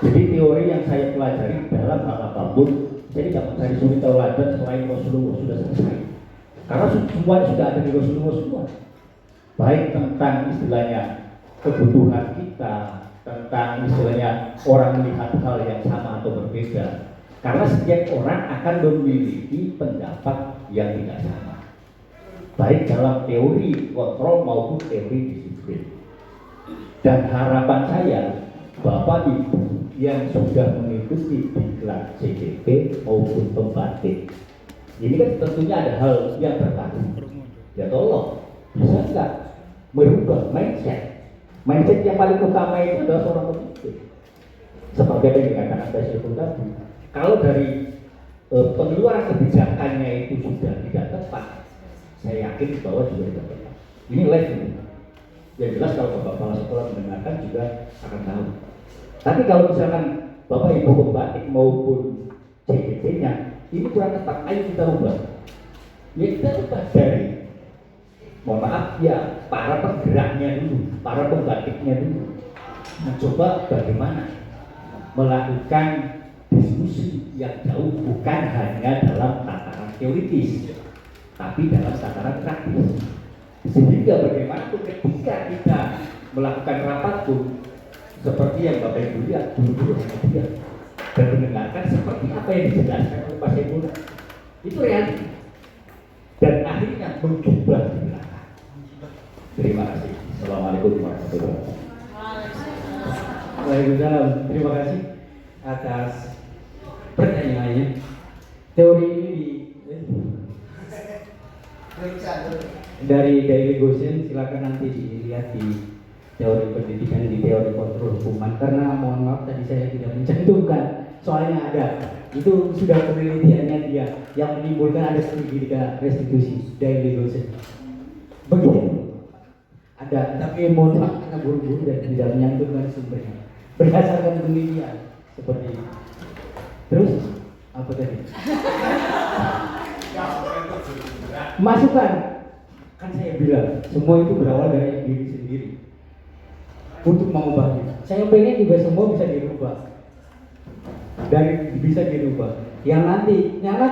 E: Jadi teori yang saya pelajari dalam hal apapun, saya tidak mencari suri tauladan selain Rasulullah, sudah selesai. Karena semua sudah ada di Rasulullah semua. Baik tentang istilahnya kebutuhan kita, tentang istilahnya orang melihat hal yang sama atau berbeda. Karena setiap orang akan memiliki pendapat yang tidak sama, baik dalam teori kontrol maupun teori disiplin. Dan harapan saya, Bapak Ibu yang sudah mengikuti diklat CDP maupun pembatik, ini kan tentunya ada hal yang berlaku. Ya tolong, bisa nggak merubah mindset? Mindset yang paling utama itu adalah seorang pemimpin. Seperti yang dikatakan Pak Saiful tadi. Kalau dari pengeluaran kebijakannya itu sudah tidak tepat, saya yakin bahwa juga tidak tepat. Ini live ini. Yang jelas kalau Bapak Kepala Sekolah mendengarkan juga akan tahu. Tapi kalau misalkan Bapak Ibu pembatik maupun CDP-nya ini kurang tepat, ayo kita ubah. Ya kita ubah dari, mohon maaf ya, para penggeraknya dulu, para pembatiknya dulu. Mencoba bagaimana melakukan diskusi yang jauh, bukan hanya dalam tataran teoritis, tapi dalam tataran praktis. Sehingga bagaimana ketika kita melakukan rapat pun, seperti yang Bapak Ibu lihat, dulu hanya dia dan mendengarkan seperti apa yang dijelaskan oleh Pak Saiful, itu realita. Dan akhirnya mencoba di belakang. Terima kasih. Assalamualaikum warahmatullahi wabarakatuh.
D: Waalaikumsalam. Terima kasih atas pertanyaannya. Teori ini dari Gosen, silakan nanti dilihat di teori pendidikan, di teori kontrol hukuman. Karena mohon maaf tadi saya tidak mencantumkan, soalnya ada. Itu sudah penelitiannya dia yang menimbulkan ada segitiga restitusi dari Gosen. Begitu. Ada, tapi mohon maaf karena buru-buru dan tidak menyantumkan sumbernya. Berdasarkan penelitian seperti itu. Terus apa tadi? Masukan, kan saya bilang semua itu berawal dari diri sendiri untuk mengubahnya. Saya pengen juga semua bisa dirubah, bisa dirubah. Yang nanti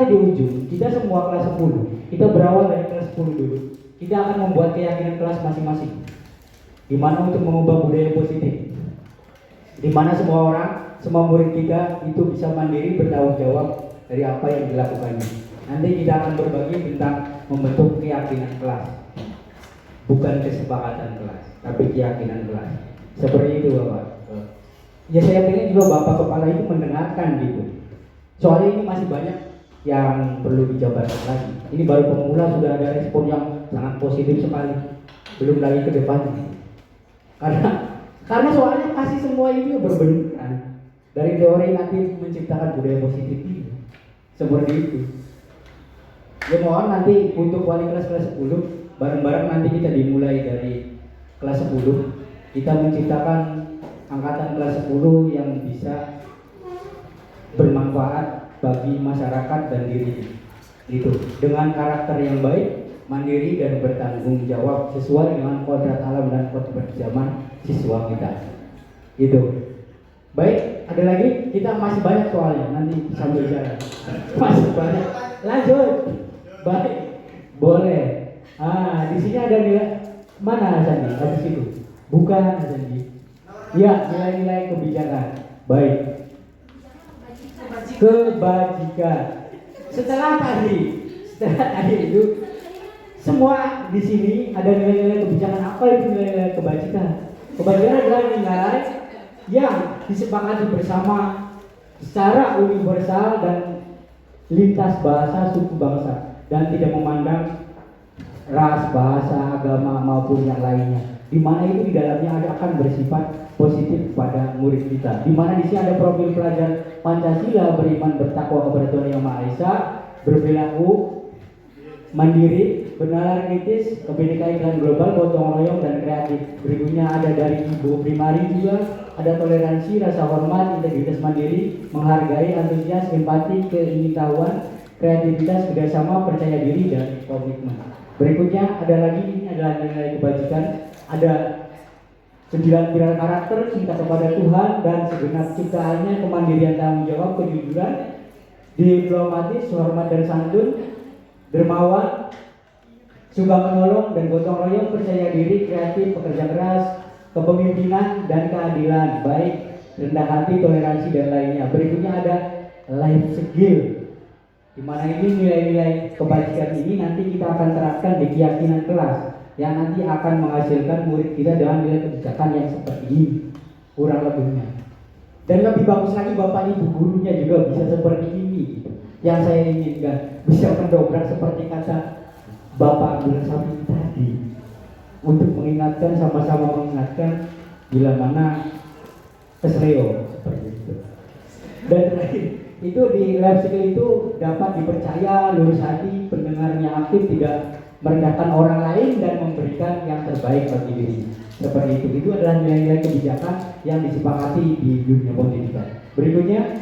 D: di ujung kita semua kelas 10, kita berawal dari kelas 10 dulu. Kita akan membuat keyakinan kelas masing-masing. Dimana untuk mengubah budaya positif, dimana semua orang, semua murid kita itu bisa mandiri bertanggung jawab dari apa yang dilakukannya. Nanti kita akan berbagi tentang membentuk keyakinan kelas, bukan kesepakatan kelas, tapi keyakinan kelas. Seperti itu Bapak. Ya saya pengen juga Bapak Kepala itu mendengarkan gitu. Soalnya ini masih banyak yang perlu dijabarkan lagi. Ini baru pemula sudah ada respon yang sangat positif sekali. Belum lagi ke depannya. Karena soalnya pasti semua ini berbenturan. Dari teori nanti menciptakan budaya positif ini. Seperti itu. Ya mohon nanti untuk wali kelas 10 bareng-bareng nanti kita dimulai dari kelas 10. Kita menciptakan angkatan kelas 10 yang bisa bermanfaat bagi masyarakat dan diri itu dengan karakter yang baik, mandiri dan bertanggung jawab sesuai dengan kodrat alam dan kodrat zaman siswa kita. Itu. Baik, ada lagi? Kita masih banyak soalnya nanti sambil jalan. Masih banyak. Lanjut. Baik. Boleh. Di sini ada nilai mana Sandi? Habis itu. Bukan Sandi. Ya, nilai-nilai kebijakan. Baik. Kebajikan. Setelah tadi itu semua di sini ada nilai-nilai kebijakan. Apa itu nilai-nilai kebajikan? Kebajikan adalah nilai yang disepakati bersama secara universal dan lintas bahasa suku bangsa dan tidak memandang ras, bahasa, agama maupun yang lainnya. Di mana itu di dalamnya akan bersifat positif pada murid kita. Di mana di sini ada profil pelajar Pancasila, beriman, bertakwa kepada Tuhan Yang Maha Esa, berperilaku mandiri, bernalar kritis, kebinekaan global, gotong royong dan kreatif. Berikutnya ada dari Ibu Primari juga, ada toleransi, rasa hormat, integritas mandiri, menghargai, antusias, empati, keingintahuan, kreativitas, kerjasama, percaya diri dan komitmen. Berikutnya ada lagi, ini adalah nilai kebajikan. Ada 9 pilar karakter, cinta kepada Tuhan dan segenap ciptaannya, kemandirian, tanggung jawab, kejujuran, diplomatis, hormat dan santun, dermawan, suka menolong dan gotong royong, percaya diri, kreatif, pekerja keras, kepemimpinan dan keadilan, baik, rendah hati, toleransi dan lainnya. Berikutnya ada life skill, di mana ini nilai-nilai kebajikan ini nanti kita akan terapkan di keyakinan kelas yang nanti akan menghasilkan murid kita dengan nilai kebijakan yang seperti ini kurang lebihnya. Dan lebih bagus lagi Bapak Ibu gurunya juga bisa seperti ini gitu. Yang saya inginkan bisa mendobrak seperti kata Bapak Abdul Samad tadi, untuk mengingatkan, sama-sama mengingatkan bila mana kesleo seperti itu. Dan terakhir itu di life skill itu dapat dipercaya, lurus hati, pendengarnya aktif, tidak merendahkan orang lain dan memberikan yang terbaik bagi diri. Seperti itu. Itu adalah nilai-nilai kebijakan yang disepakati di dunia pendidikan. Berikutnya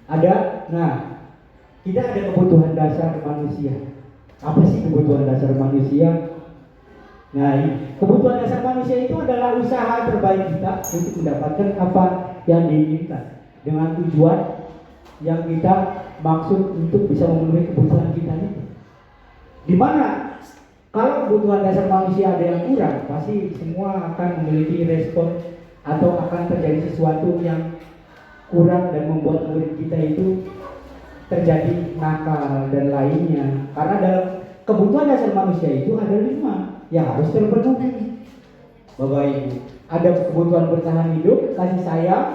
D: ada, kita ada kebutuhan dasar manusia. Apa sih kebutuhan dasar manusia? Kebutuhan dasar manusia itu adalah usaha terbaik kita untuk mendapatkan apa yang diinginkan dengan tujuan yang kita maksud untuk bisa memenuhi kebutuhan kita itu. Dimana kalau kebutuhan dasar manusia ada yang kurang, pasti semua akan memiliki respon atau akan terjadi sesuatu yang kurang dan membuat murid kita itu terjadi nakal dan lainnya. Karena dalam kebutuhan dasar manusia itu ada 5 yang harus terpenuhi. Bapak Ibu, ada kebutuhan bertahan hidup, kasih sayang,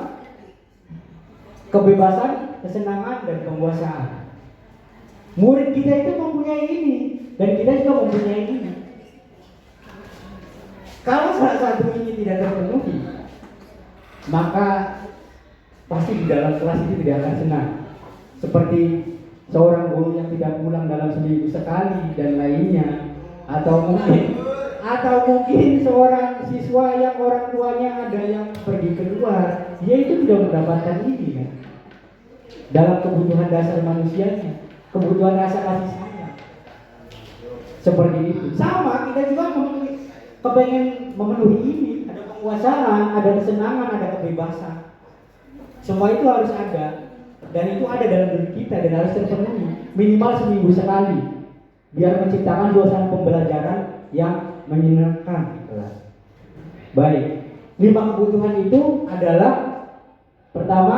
D: kebebasan, kesenangan dan penguasaan. Murid kita itu mempunyai ini dan kita juga mempunyai ini. Kalau salah satu ini tidak terpenuhi, maka pasti di dalam kelas itu tidak akan senang. Seperti seorang guru yang tidak pulang dalam seminggu sekali dan lainnya, atau mungkin seorang siswa yang orang tuanya ada yang pergi keluar, dia itu tidak mendapatkan ini kan. Dalam kebutuhan dasar manusianya, kebutuhan rasa kasih sayang. Seperti itu. Sama kita juga kepengen memenuhi ini, ada penguasaan, ada kesenangan, ada kebebasan. Semua itu harus ada. Dan itu ada dalam diri kita dan harus terpenuhi minimal seminggu sekali biar menciptakan suasana pembelajaran yang menyenangkan di kelas. Baik, 5 kebutuhan itu adalah pertama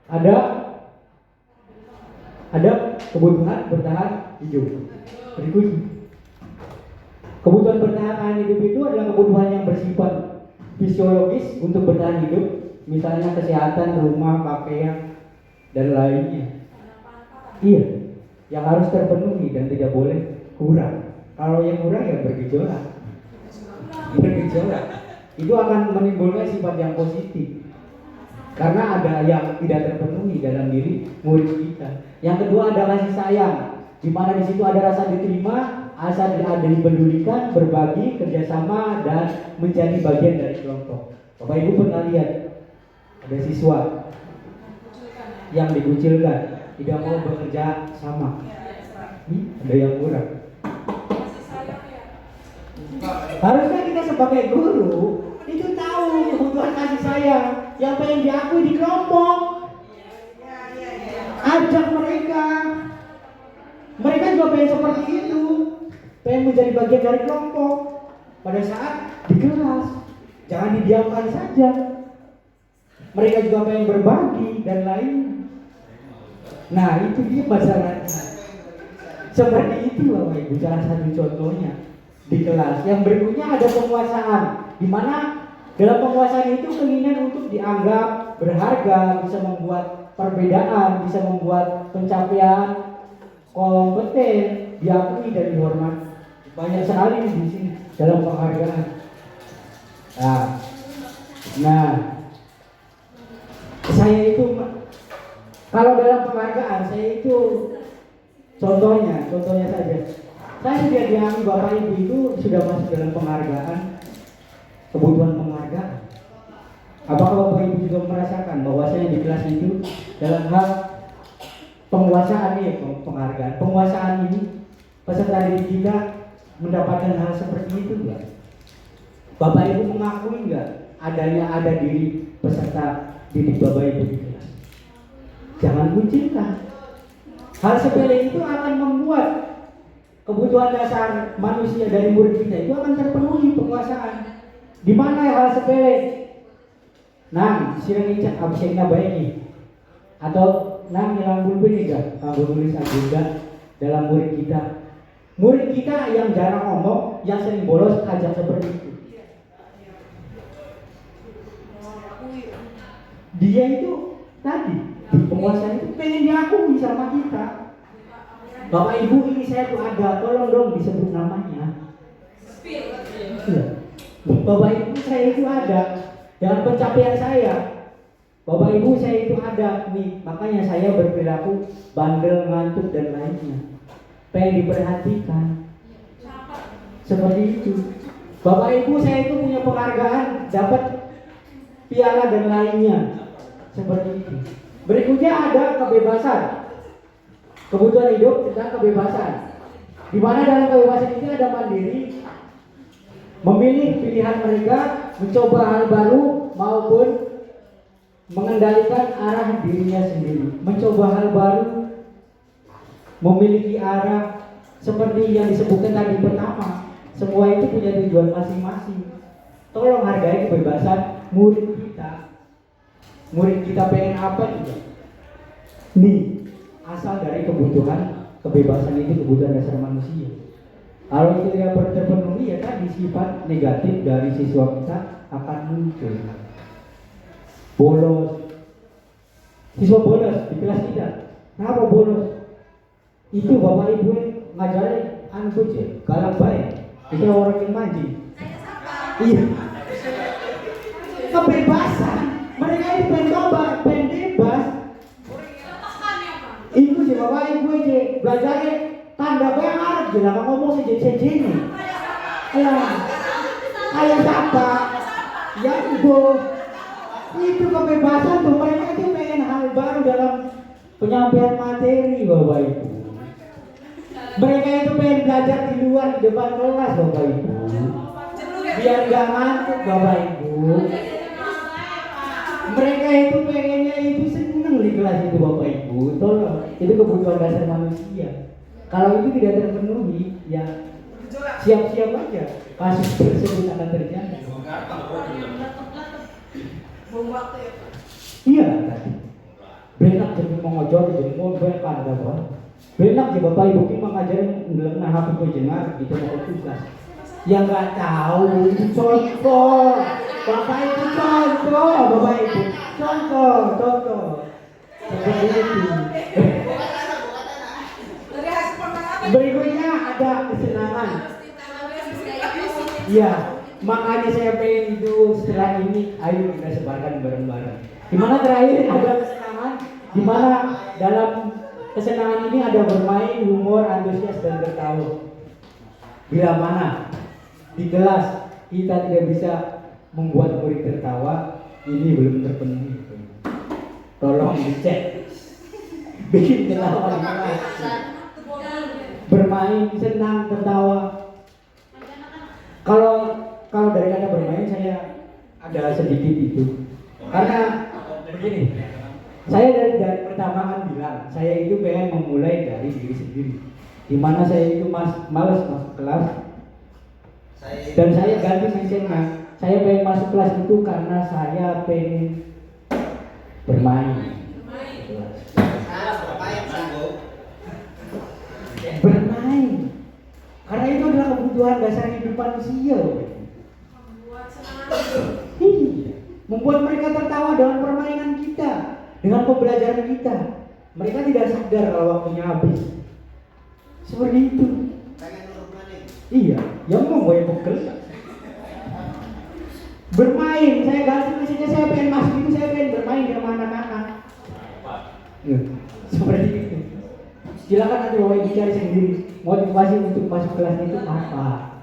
D: ada kebutuhan bertahan hidup. Berikutnya, kebutuhan bertahan hidup itu adalah kebutuhan yang bersifat fisiologis untuk bertahan hidup, misalnya kesehatan, rumah, pakaian, dan lainnya. Iya, yang harus terpenuhi dan tidak boleh kurang. Kalau yang kurang ya bergejolak. Itu akan menimbulkan sifat yang positif. Karena ada yang tidak terpenuhi dalam diri murid kita. Yang kedua ada kasih sayang, di mana di situ ada rasa diterima, asa ada dipedulikan, berbagi, kerjasama, dan menjadi bagian dari kelompok. Bapak Ibu pernah lihat ada siswa yang dikucilkan, tidak mau bekerja sama. Ada yang kurang. Harusnya kita sebagai guru itu tahu kebutuhan kasih sayang yang pengen diakui di kelompok. Ajak mereka. Mereka juga pengen seperti itu, pengen menjadi bagian dari kelompok pada saat di kelas. Jangan didiamkan saja. Mereka juga pengen berbagi dan lain. Nah itu dia masalahnya. Seperti itu Bapak Ibu, salah satu contohnya di kelas. Yang berikutnya ada penguasaan, di mana dalam penguasaan itu keinginan untuk dianggap berharga, bisa membuat perbedaan, bisa membuat pencapaian kompeten, diakui dan dihormati. Banyak sekali di sini dalam penghargaan. Nah, saya itu kalau dalam penghargaan saya itu contohnya saja. Saya sudah dianggap Bapak Ibu itu sudah masuk dalam penghargaan, kebutuhan penghargaan. Apakah Bapak Ibu juga merasakan bahwa saya di kelas itu dalam hal penguasaan ini, penghargaan, penguasaan ini peserta didik kita mendapatkan hal seperti itu enggak? Bapak Ibu mengakui enggak ada diri peserta didik Bapak Ibu di kelas? Jangan kucilkan. Hal sepele itu akan membuat kebutuhan dasar manusia dari murid kita itu akan terpenuhi penguasaan. Di mana hal sepele? Nang, sirang icak absennya baik nih. Atau nang hilang bulbin juga, aku tulis agenda dalam murid kita. Murid kita yang jarang ngomong, yang sering bolos ajak seperti itu. Dia itu tadi di penguasaan itu pengen diakui sama kita. Bapak Ibu ini saya tuh ada, tolong dong disebut namanya. Iya. Bapak Ibu saya itu ada dengan pencapaian saya. Bapak Ibu saya itu ada nih, makanya saya berperilaku bandel, ngantuk dan lainnya. Pengen diperhatikan. Seperti itu. Bapak Ibu saya itu punya penghargaan, dapat piala dan lainnya. Seperti itu. Berikutnya ada kebebasan. Kebutuhan hidup tentang kebebasan. Di mana dalam kebebasan ini ada mandiri, memilih pilihan mereka, mencoba hal baru maupun mengendalikan arah dirinya sendiri. Mencoba hal baru, memiliki arah seperti yang disebutkan tadi pertama. Semua itu punya tujuan masing-masing. Tolong hargai kebebasan murid kita. Murid kita pengen apa juga. Nih, asal dari kebutuhan kebebasan itu kebutuhan dasar manusia. Kalau itu tidak terpenuhi ya tadi sifat negatif dari siswa kita akan muncul. Bolos, siswa bolos di kelas kita. Kenapa bolos? Itu bapak ibu ngajarin anu aja, galak baik. Itu orang yang mancing. Iya. Kebebasan. Mereka itu pengen coba, pengen bebas. Itu sih bapak ibu aja belajarnya tanda banget, jangan ngomong sejen-sejen nih. Ayo siapa? Ya ibu. Itu kebebasan tuh, mereka itu pengen hal baru dalam penyampaian materi bapak ibu. Mereka itu pengen belajar di luar di depan kelas bapak ibu. Biar gak ngantuk bapak ibu. Mereka itu pengennya itu seneng di kelas itu bapak ibu. Tolong, itu kebutuhan dasar manusia. Kalau itu tidak terpenuhi, ya siap-siap aja kasus tersebut akan terjadi. Iya tadi. Benak jadi mengojol jadi mau berkan ada apa? Benak jadi bapak ibu kita mengajarin ngelengah HP gue jengar gitu mau tugas. Yang nggak tahu itu contoh. Bapak ibu contoh, bapak ibu contoh. Seperti itu. Berikutnya ada kesenangan. Iya, makanya saya pengen itu setelah ini ayo kita sebarkan bareng-bareng. Dimana terakhir ada kesenangan, dimana dalam kesenangan ini ada bermain, humor, antusias dan tertawa. Bila mana di kelas kita tidak bisa membuat murid tertawa, ini belum terpenuhi. Tolong dicek. Bikin tertawa di kelas. Bermain, senang, tertawa. Kalau dari kata bermain saya ada sedikit itu. Karena begini, saya dari pertama kan bilang saya itu pengen memulai dari diri sendiri. Dimana saya itu malas masuk kelas dan saya ganti mindsetnya. Saya pengen masuk kelas itu karena saya pengen bermain. Bermain karena itu adalah kebutuhan dasar hidup manusia. Membuat mereka tertawa dengan permainan kita, dengan pembelajaran kita. Mereka tidak sadar kalau waktunya habis. Seperti itu. Iya, yang mau gue pukul. Bermain, saya ganti mesinnya, saya pengen masuk itu, saya pengen bermain sama anak-anak. Seperti itu. Silakan nanti bapak ibu cari sendiri motivasi untuk masuk kelas itu apa.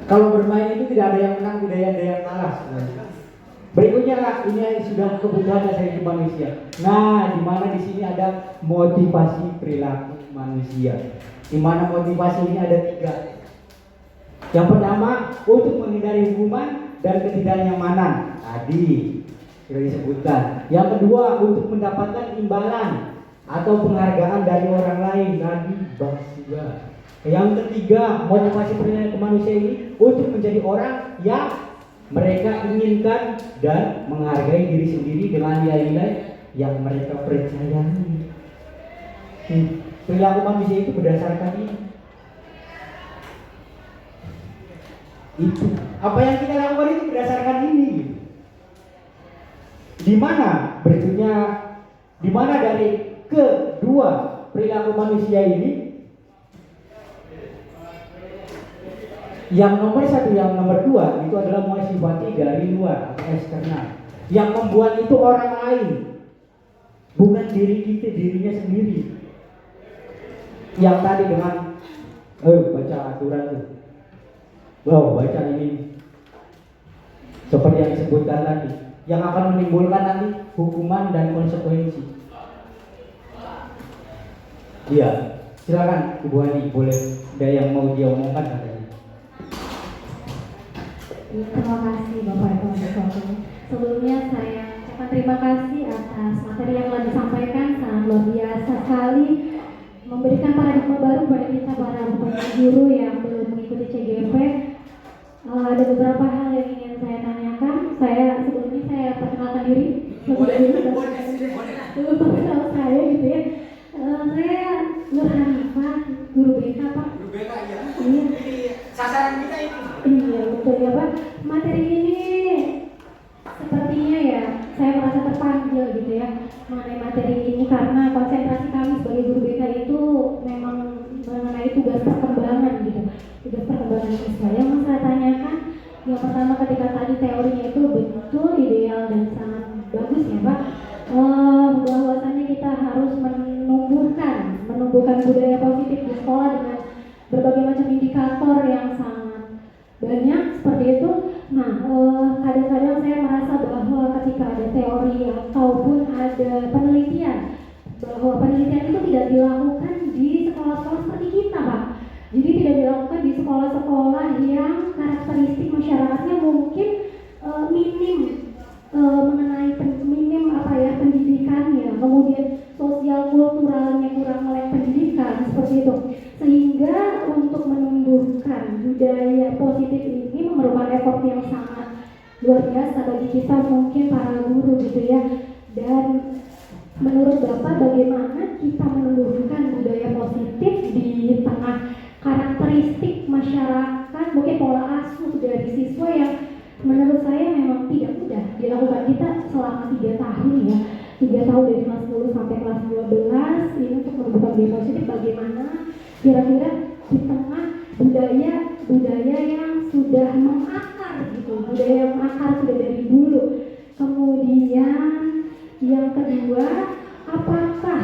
D: Kalau bermain itu tidak ada yang menang, tidak ada yang kalah. Berikutnya ini sudah kebutuhan dasar hidup manusia. Nah, di mana di sini ada motivasi perilaku manusia. Di mana motivasi ini ada 3. Yang pertama untuk menghindari hukuman dan ketidaknyamanan. Tadi sudah disebutkan. Yang kedua untuk mendapatkan imbalan atau penghargaan dari orang lain. Tadi bahas juga. Yang ketiga motivasi perilaku manusia ini untuk menjadi orang yang mereka inginkan dan menghargai diri sendiri dengan nilai-nilai yang mereka percayai. Perilaku manusia itu berdasarkan ini. Itu apa yang kita lakukan itu berdasarkan ini. Di mana berikutnya, di mana dari kedua perilaku manusia ini, yang nomor 1, yang nomor 2 itu adalah motivasi dari luar atau eksternal. Yang membuat itu orang lain, bukan diri kita, dirinya sendiri. Yang tadi dengan baca aturan tuh. Wow, baca ini seperti yang disebutkan tadi, yang akan menimbulkan nanti hukuman dan konsekuensi. Iya, silakan Ibu Ani, boleh ada yang mau diomongkan katanya.
F: Terima kasih Bapak Ibu Sekalian. Sebelumnya saya ucapkan terima kasih atas materi yang telah disampaikan, sangat luar biasa sekali, memberikan paradigma baru pada kita para guru yang belum mengikuti CGP. Ada beberapa hal yang ingin saya tanyakan. Sebelumnya saya perkenalkan diri lebih dulu perkenal saya gitu ya. Saya Nur Hanifah, guru BK Pak.
B: Guru BK ya.
F: Iya.
B: Sasaran kita itu.
F: Iya betul ya Pak. Materi ini sepertinya ya pertama ketika tadi teorinya itu betul ideal dan sangat bagus ya Pak, bahwasannya kita harus menumbuhkan budaya positif di sekolah dengan berbagai macam indikator yang sangat banyak seperti itu. Nah, kadang-kadang saya merasa bahwa ketika ada teori ataupun ada penelitian, bahwa penelitian itu tidak dilakukan di sekolah-sekolah seperti kita Pak. Jadi tidak dilakukan di sekolah-sekolah yang karakteristik masyarakatnya mungkin minim, mengenai minim pendidikannya, kemudian sosial kulturalnya kurang melek pendidikan seperti itu, sehingga untuk menumbuhkan budaya positif ini memerlukan effort yang sangat luar biasa bagi kita mungkin para guru gitu ya. Dan menurut Bapak bagaimana kita menumbuhkan budaya positif di tengah karakteristik masyarakat, mungkin pola asuh dari siswa yang menurut saya memang tidak mudah dilakukan kita selama 3 tahun ya, 3 tahun dari kelas 10 sampai kelas 12 ini untuk menumbuhkan budaya positif. Bagaimana kira-kira di tengah budaya yang sudah mengakar gitu, budaya yang mengakar sudah dari dulu. Kemudian yang kedua, apakah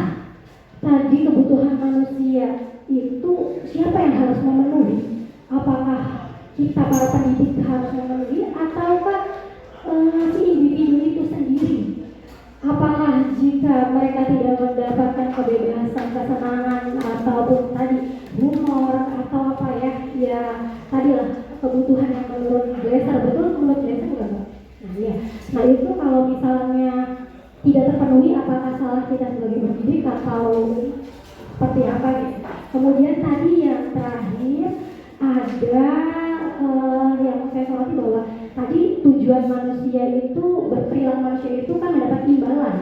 F: tadi kebutuhan manusia itu siapa yang harus memenuhi? Apakah kita para pendidik harus memenuhi ataukah si individu itu sendiri? Apakah jika mereka tidak mendapatkan kebebasan, kesenangan ataupun tadi humor atau apa ya tadilah kebutuhan yang menurut Glaser, betul menurut Glaser bukan Pak? Nah ya, nah itu kalau misalnya tidak terpenuhi, apakah salah kita sebagai pendidik atau seperti apa gitu? Kemudian tadi yang terakhir ada yang saya soroti bahwa tadi tujuan manusia itu, berperilaku manusia itu kan mendapat imbalan,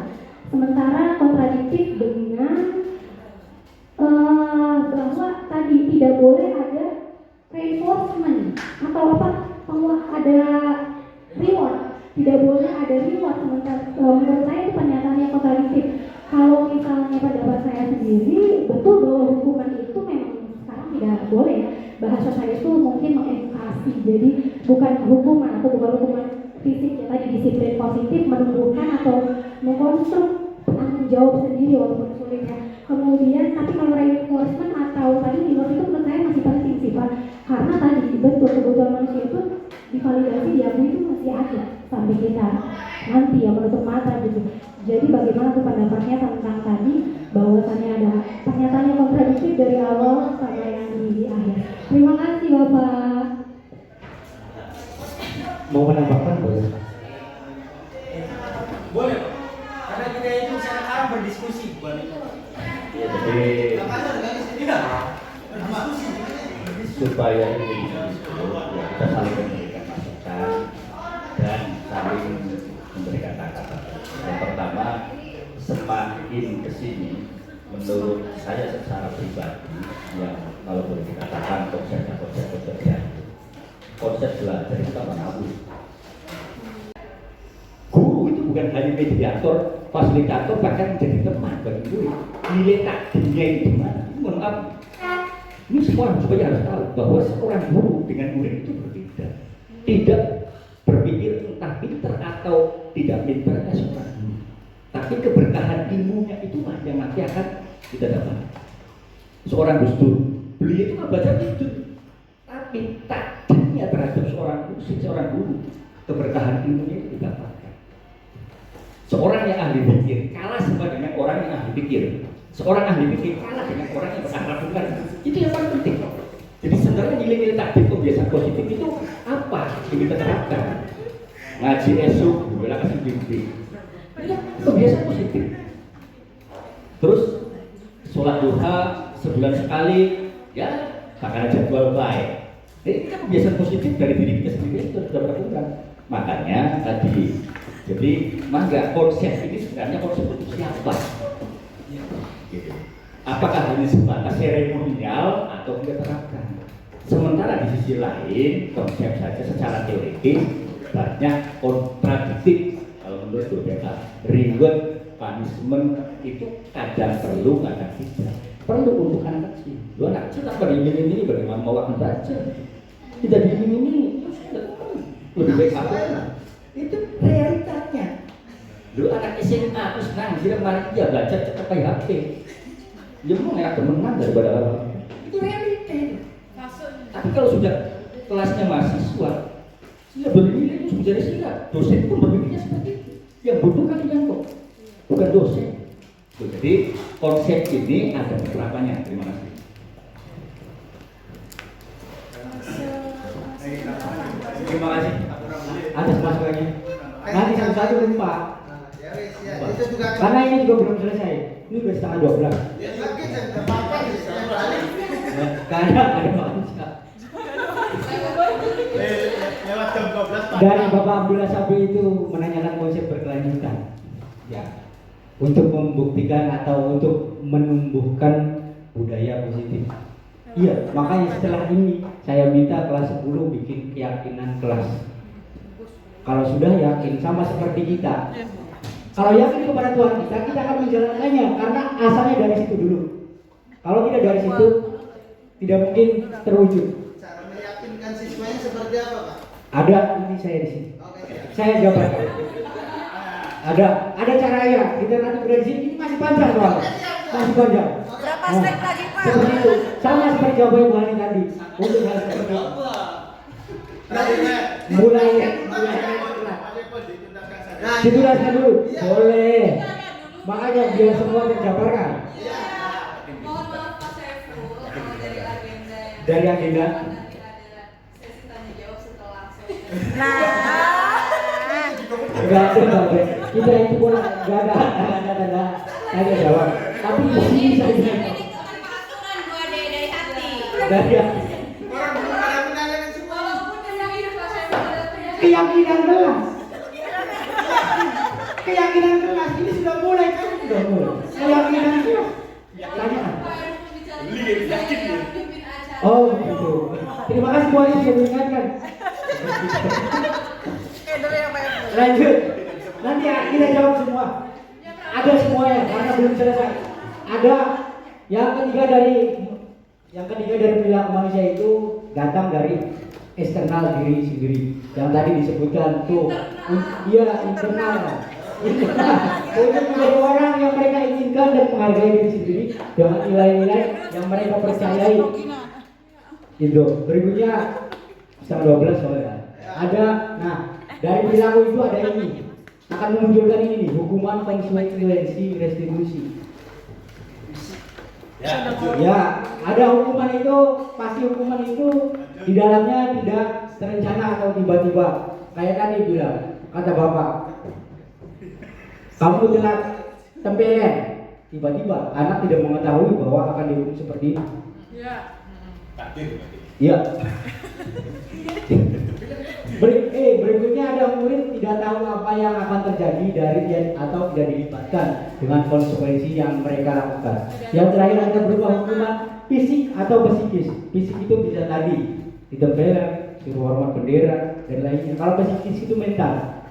F: sementara kontradiktif dengan bahwa tadi tidak boleh ada reinforcement atau apa, bahwa ada reward, tidak boleh ada reward. Sementara menurut saya itu pernyataan yang kontradiktif. Kalau misalnya pendapat saya sendiri, betul bahwa hukuman itu memang sekarang tidak boleh ya. Bahasa saya itu mungkin mengedukasi, jadi bukan hukuman atau bukan hukuman fisik ya, tadi disiplin positif menumbuhkan atau mengkonstruk tanggung jawab sendiri walaupun sulit ya. Kemudian tapi kalau reinforcement atau tadi reward itu menurut saya masih penting sih Pak, karena tadi betul kebutuhan manusia itu divalidasi diakui itu masih ada sampai kita nanti ya menutup mata gitu. Jadi bagaimana tuh pendapatnya tentang tadi bahwasannya ada pernyataan yang kontradiktif dari awal sama yang di akhir. Terima kasih Bapak.
D: Mau menambahkan boleh?
B: Boleh, karena kita itu sekarang berdiskusi, boleh.
E: Ya, jadi supaya ini kita saling memberikan masukan dan saling memberikan tanggapan. Yang pertama, semakin kesini menurut saya secara pribadi yang kalau boleh dikatakan konsep yang konsep belajar itu apa nabu. Guru itu bukan hanya mediator, fasilitator, bahkan menjadi teman bagi murid. Nilai takdirnya itu di mana? Itu mohon maaf. Ini semua supaya harus tahu bahwa seorang guru dengan murid itu berbeda. Tidak berpikir entah pintar atau tidak pintarnya seorang guru, tapi keberkahan ilmunya itulah yang nanti akan kita dapat. Seorang Gus Dur, beliau itu nggak baca tidur, tapi takdirnya terhadap seorang guru, keberkahan ilmunya itu didapatkan. Seorang yang ahli pikir kalah sama dengan orang yang ahli pikir. Seorang ahli pikir kalah dengan orang yang berakhlak bukan. Itu yang paling penting. Jadi sebenarnya nilai-nilai takdir kebiasaan positif itu apa yang kita terapkan? Ngaji esok, bela kasih bimbing. Itu kebiasaan positif. Terus sholat duha sebulan sekali, ya makanan jadwal baik. Ini kan kebiasaan positif dari diri kita sendiri itu sudah berkembang. Makanya tadi, jadi maka konsep ini sebenarnya konsep itu siapa? Gitu. Apakah hanya sebatas seremonial atau kita terapkan? Sementara di sisi lain konsep saja secara teoritis banyak kontradiktif. Kalau menurut beberapa reward, punishment itu kadang perlu, kadang tidak. Perlu untuk anak kecil. Lu anak kecil tak pada ini bagaimana mau akan baca? Tidak ini Lebih baik apa? Itu realitanya. Lu anak SMA aku senang sih kemarin dia belajar cepat kayak HP. Dia mau enak temenan daripada orang. Itu realita. Tapi kalau sudah kelasnya mahasiswa, sudah bernilai itu sudah siap. Dosen pun berpikirnya seperti itu. Yang butuh kalian kok, bukan dosen. Jadi konsep ini ada penerapannya. Terima kasih. Terima kasih atas masukannya. Nanti satu-satu lupa.
B: Itu juga
D: Karena ini juga belum selesai. Ini udah setengah 12.
B: ya mungkin enggak apa-apa sih sekali kali.
D: Karena ada manusia.
B: Lewat jam 12
D: Dan Bapak Abdullah Sabri itu menanyakan konsep berkelanjutan. Ya. Untuk membuktikan atau untuk menumbuhkan budaya positif. Iya, makanya setelah ini saya minta kelas 10 bikin keyakinan kelas. Kalau sudah yakin sama seperti kita. Kalau yakin kepada Tuhan kita akan menjalankannya karena asalnya dari situ dulu. Kalau tidak dari situ, tidak mungkin terwujud.
B: Cara meyakinkan siswanya seperti apa, Pak?
D: Ada nanti saya di sini.
B: Oke.
D: Saya jawab. Ada caranya. Kita nanti berada di sini ini masih panjang soalnya. Masih panjang.
G: Berapa slide lagi, Pak?
D: Seperti itu. Sama seperti jawaban Bu Hani tadi. Untuk hal seperti itu. Mulai.
B: Nah,
D: Dijelaskan dulu.
B: Iya.
D: Boleh. Makanya biar semua terjabarkan.
G: Mohon maaf Pak Saiful, kalau dari agenda yang
D: Dari agenda.
G: nanti ada sesi tanya jawab setelah sesi.
D: Enggak ada. Kita itu pun enggak ada tanya jawab. Tapi di sini saya
G: Ini kan peraturan Bu Ade dari hati.
D: dari
B: orang belum pada menanyakan semua.
G: Walaupun keyakinan Pak Saiful ada penyakit.
D: keyakinan kelas. Keyakinan kelas ini sudah mulai kan? Sudah mulai. Keyakinan kelas. Tanya.
G: Pak Ade pembicara saya yang pimpin acara.
D: Oh begitu. Terima kasih Bu Ani sudah mengingatkan. Lanjut. Nanti kita jawab semua. Ada semuanya karena belum selesai. Ada yang ketiga dari perilaku manusia itu datang dari eksternal diri sendiri. Yang tadi disebutkan tuh, iya internal. Untuk menjadi orang yang mereka inginkan dan menghargai diri sendiri dengan nilai-nilai yang mereka percayai. Itu berikutnya setengah 12 soalnya. Ada, nah dari perilaku itu ada ini akan memunculkan ini nih, hukuman konsekuensi restitusi. Ya, ada hukuman itu, pasti hukuman itu di dalamnya tidak terencana atau tiba-tiba. Kayak tadi bilang, kata Bapak, kamu telat tempelan, tiba-tiba anak tidak mengetahui bahwa akan dihukum seperti itu. Iya. Berikutnya ada murid tidak tahu apa yang akan terjadi dari dia atau tidak dilibatkan dengan konsekuensi yang mereka lakukan. Yang terakhir ada berupa hukuman fisik atau psikis. Fisik itu bisa tadi ditempelkan, suruh hormat bendera dan lainnya. Kalau psikis itu mental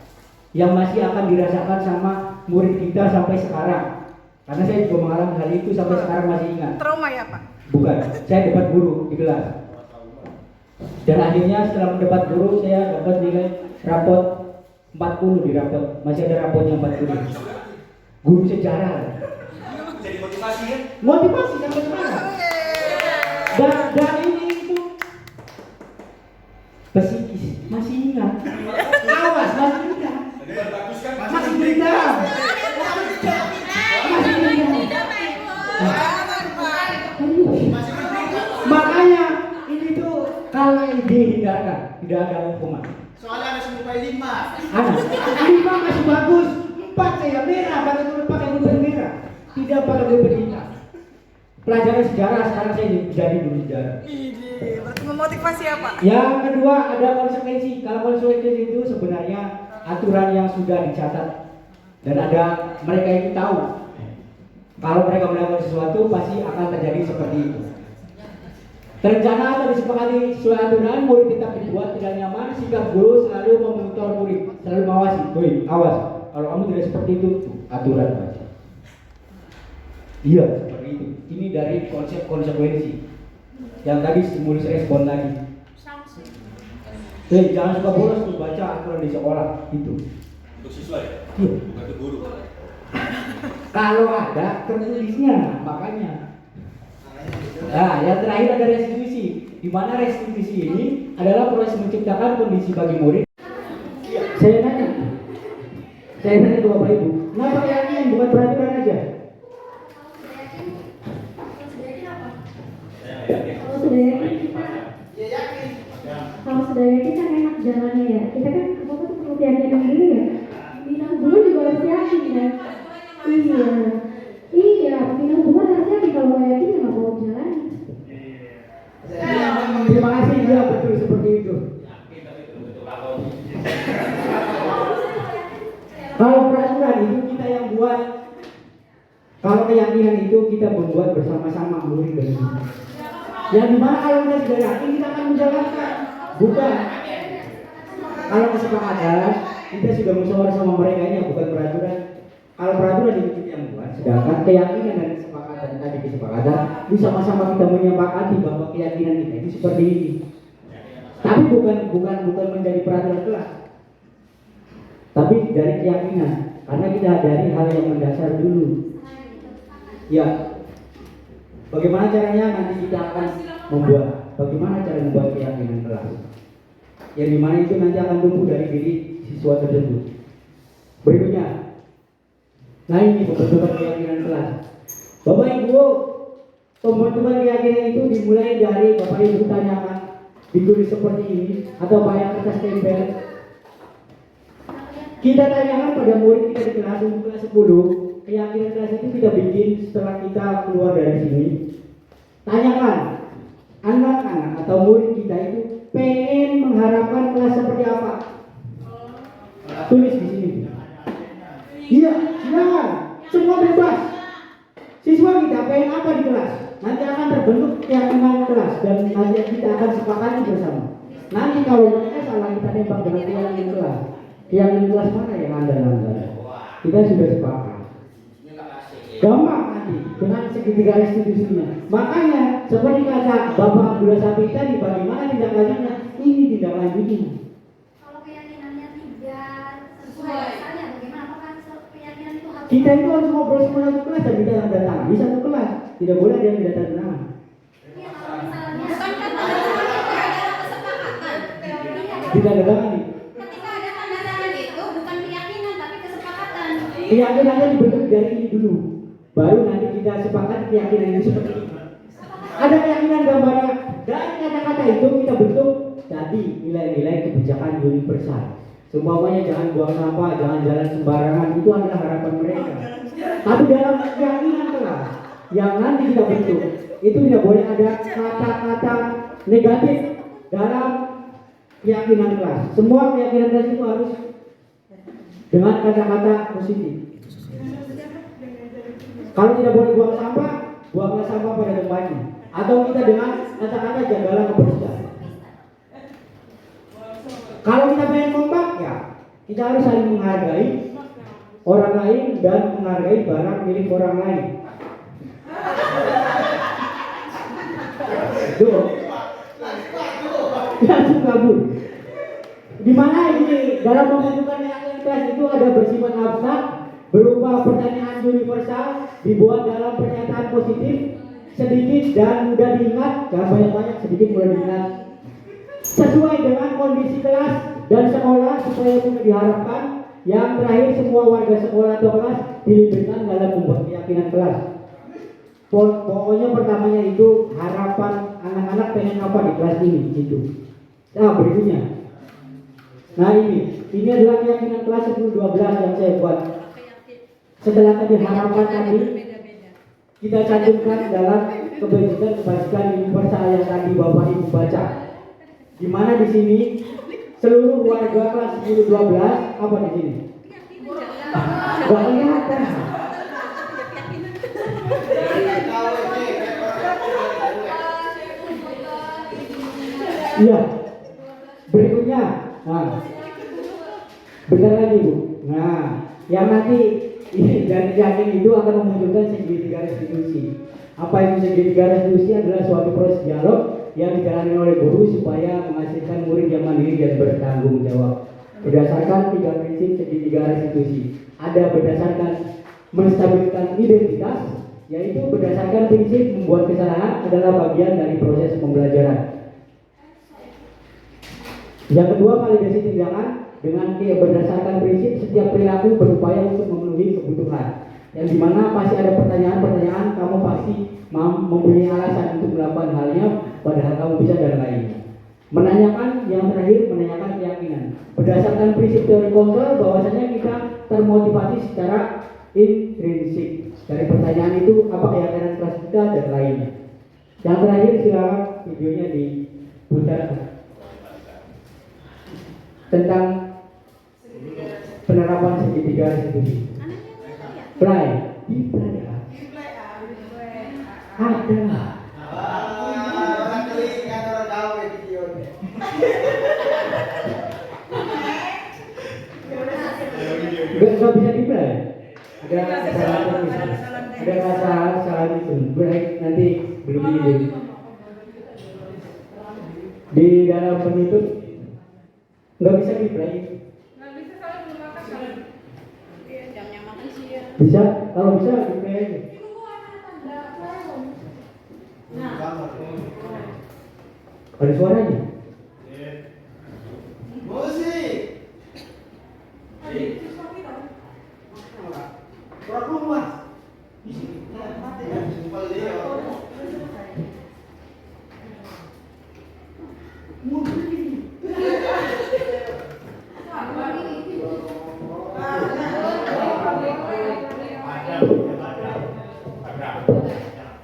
D: yang masih akan dirasakan sama murid kita sampai sekarang. Karena saya juga mengalami hal itu sampai sekarang masih ingat.
G: Trauma ya Pak?
D: Bukan, saya debat guru di kelas. Dan akhirnya setelah mendebat guru saya dapat nilai rapot 40 di rapot. Masih ada rapotnya 40. Guru sejarah.
E: Jadi motivasi kan?
D: Motivasi sampai sekarang. Dan ini itu psikis masih ingat. Awas masih ingat. Masih dendam. Masih dendam. Makanya ini tuh kalau dihindarkan tidak ada hukuman.
B: Soalnya ada sampai 5.
D: Ada 5 masih bagus, 4 saya merah, pakai gubern merah, tidak pakai gubern hitam. Pelajaran sejarah sekarang saya jadi guru sejarah.
G: Berarti memotivasi apa?
D: Yang kedua ada konsekuensi. Kalau konsekuensi itu sebenarnya aturan yang sudah dicatat dan ada mereka itu tahu kalau mereka melakukan sesuatu pasti akan terjadi seperti itu. Terencana atau disepakati sesuai aturan, murid tetap dibuat tidak nyaman. Sikap guru selalu memonitor murid, selalu mengawasi. Woi, awas. Kalau kamu tidak seperti itu, aturan baca. Iya, seperti itu. Ini dari konsep konsekuensi. Yang tadi stimulus respon tadi. Jangan suka bolos tuh baca aturan di sekolah itu.
H: Untuk siswa ya?
D: Iya.
H: Bukan untuk guru.
D: Kalau ada tertulisnya, makanya. Nah, yang terakhir ada restitusi. Di mana restitusi ini adalah proses menciptakan kondisi bagi murid. Saya nanya ke Bapak Ibu, kenapa keyakinan bukan peraturan aja?
F: Kalau sudah yakin kita, kalau sudah yakin kan enak jalannya ya. Kita kan apa tuh perlu keyakinan dulu ya. Minang dulu juga harus yakin ya. Iya, minang dulu harus yakin. Kalau nggak yakin ya nggak mau jalan.
D: Terima kasih, ya betul seperti itu. Kalau peraturan itu kita yang buat, kalau keyakinan itu kita membuat bersama-sama murid dan guru. Yang dimana kalau kita sudah yakin kita akan menjalankan, bukan. Kalau kesepakatan kita sudah musyawarah sama mereka, ini bukan peraturan. Kalau peraturan itu kita yang buat, sedangkan keyakinan dan kesepakatan tadi kesepakatan itu sama-sama kita menyepakati bahwa keyakinan kita ini seperti ini. Tapi bukan menjadi peraturan kelas. Tapi dari keyakinan, karena kita dari hal yang mendasar dulu. Ya, bagaimana caranya nanti kita akan membuat, bagaimana cara membuat keyakinan kelas. Yang dimana itu nanti akan tumbuh dari diri siswa tersebut. Berikutnya, nah ini pembentukan keyakinan kelas. Bapak Ibu, pembentukan keyakinan itu dimulai dari Bapak Ibu tanyakan ditulis seperti ini atau banyak kertas tempel. Kita tanyakan pada murid kita di kelas 10, keyakinan kelas itu kita bikin setelah kita keluar dari sini. Tanyakan anak-anak atau murid kita itu pengen mengharapkan kelas seperti apa. Tulis di sini. Iya, silakan. Semua bebas. Siswa kita pengen apa di kelas? Nanti akan terbentuk keyakinan kelas dan nanti kita akan sepakati bersama. Nanti kalau mereka salah kita nembak dengan keyakinan kelas. Keyakinan kelas mana yang Anda langgar? Kita sudah sepakat. Gampang nanti dengan segitiga restitusinya. Makanya seperti kata Bapak Abdullah Sapi tadi, bagaimana tindak lanjutnya? Ini tindak lanjutnya.
F: Kalau keyakinannya tidak sesuai misalnya bagaimana? Apakah keyakinan itu harus
D: Kita itu harus ngobrol sama satu kelas dan kita datang di satu kelas. Tidak boleh ada yang tidak tanda tangan.
F: Iya, kalau misalnya
G: Bukan kan tanda tangan itu ada kesepakatan.
D: Tidak ada tangan nih.
G: Ketika ada tanda tangan itu bukan keyakinan tapi kesepakatan.
D: Keyakinannya dibentuk dari ini dulu. Baru nanti kita sepakat keyakinan itu seperti ini. Ada keyakinan gambarnya. Dari kata-kata itu kita bentuk tadi nilai-nilai kebijakan universal. Seumpamanya jangan buang sampah, jangan jalan sembarangan, itu adalah harapan mereka. Tapi dalam keyakinan kelas yang nanti kita bentuk, itu tidak boleh ada kata-kata negatif dalam keyakinan kelas. Semua keyakinan kelas itu harus dengan kata-kata positif. Kalau tidak boleh buang sampah, buanglah sampah pada tempatnya. Atau kita dengan kata-kata jagalah kebersihan. Kalau kita pengen kompak ya, kita harus saling menghargai orang lain dan menghargai barang milik orang lain. Tuh, langsung kabur. Di mana ini dalam pembentukan keyakinan kelas itu ada bersifat abstrak, berupa pertanyaan universal, dibuat dalam pernyataan positif, sedikit dan mudah diingat, jangan banyak-banyak, sedikit mudah diingat. Sesuai dengan kondisi kelas dan sekolah supaya itu diharapkan. Yang terakhir, semua warga sekolah atau kelas dilibatkan dalam membuat keyakinan kelas. Pokoknya pertamanya itu harapan anak-anak pengen apa di kelas ini gitu. Nah berikutnya, nah ini adalah keyakinan kelas 10-12 yang saya buat. Setelah tadi harapan tadi kita cantumkan dalam kebajikan universal yang tadi Bapak Ibu baca. Di mana di sini seluruh warga kelas 10-12 apa di sini? Gak kelihatan. Iya. Berikutnya, nah, bentar lagi Bu. Nah, yang nanti ini dari yakin itu akan memunculkan segitiga restitusi. Apa itu segitiga restitusi adalah suatu proses dialog yang dijalani oleh guru supaya menghasilkan murid yang mandiri dan bertanggung jawab. Berdasarkan 3 prinsip segitiga restitusi. Ada berdasarkan menstabilkan identitas, yaitu berdasarkan prinsip membuat kesalahan adalah bagian dari proses pembelajaran. Yang kedua, validasi tindakan dengan berdasarkan prinsip setiap perilaku berupaya untuk memenuhi kebutuhan. Yang dimana pasti ada pertanyaan-pertanyaan, kamu pasti mempunyai alasan untuk melakukan halnya, padahal kamu bisa dan lainnya. Menanyakan, yang terakhir menanyakan keyakinan. Berdasarkan prinsip teori kontrol, bahwasanya kita termotivasi secara intrinsik. Dari pertanyaan itu, apa keyakinan kelas kita dan lainnya. Yang terakhir, silakan videonya diputar tentang penerapan segitiga restitusi. Play, di play ya. Ada.
B: Orang klik kan orang tahu videonya.
D: Gak bisa di play. Ada salah itu. Baik, nanti belum ini. Di dalam penutup nggak bisa di play. Bisa, kalau bisa di play aja. Ada suaranya?
B: Musik. Kurang luas.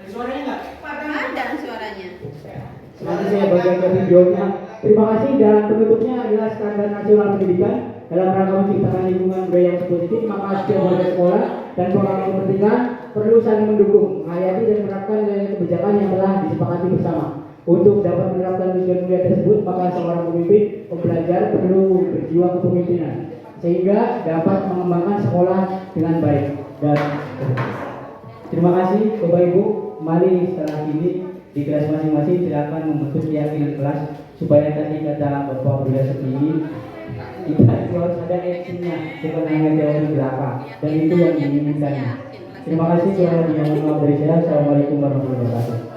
F: Suaranya.
D: Nanti saya bagian ke videonya. Terima kasih, dan penutupnya adalah standar nasional pendidikan dalam rangka menciptakan lingkungan budaya yang positif. Maka setiap warga sekolah dan program pendidikan perlu saling mendukung, menghayati dan menerapkan kebijakan yang telah disepakati bersama. Untuk dapat menerapkan tujuan mulia tersebut, maka seorang pemimpin pembelajar perlu berjiwa kepemimpinan sehingga dapat mengembangkan sekolah dengan baik. Dan terima kasih Bapak Ibu. Mari setelah ini di kelas masing-masing silakan membentuk keyakinan kelas supaya tadi kata Bapak Buya seperti kita harus ada actionnya, bukan hanya teori belaka, dan itu yang diinginkan. Terima kasih. Mohon maaf dari saya. Assalamualaikum warahmatullahi wabarakatuh.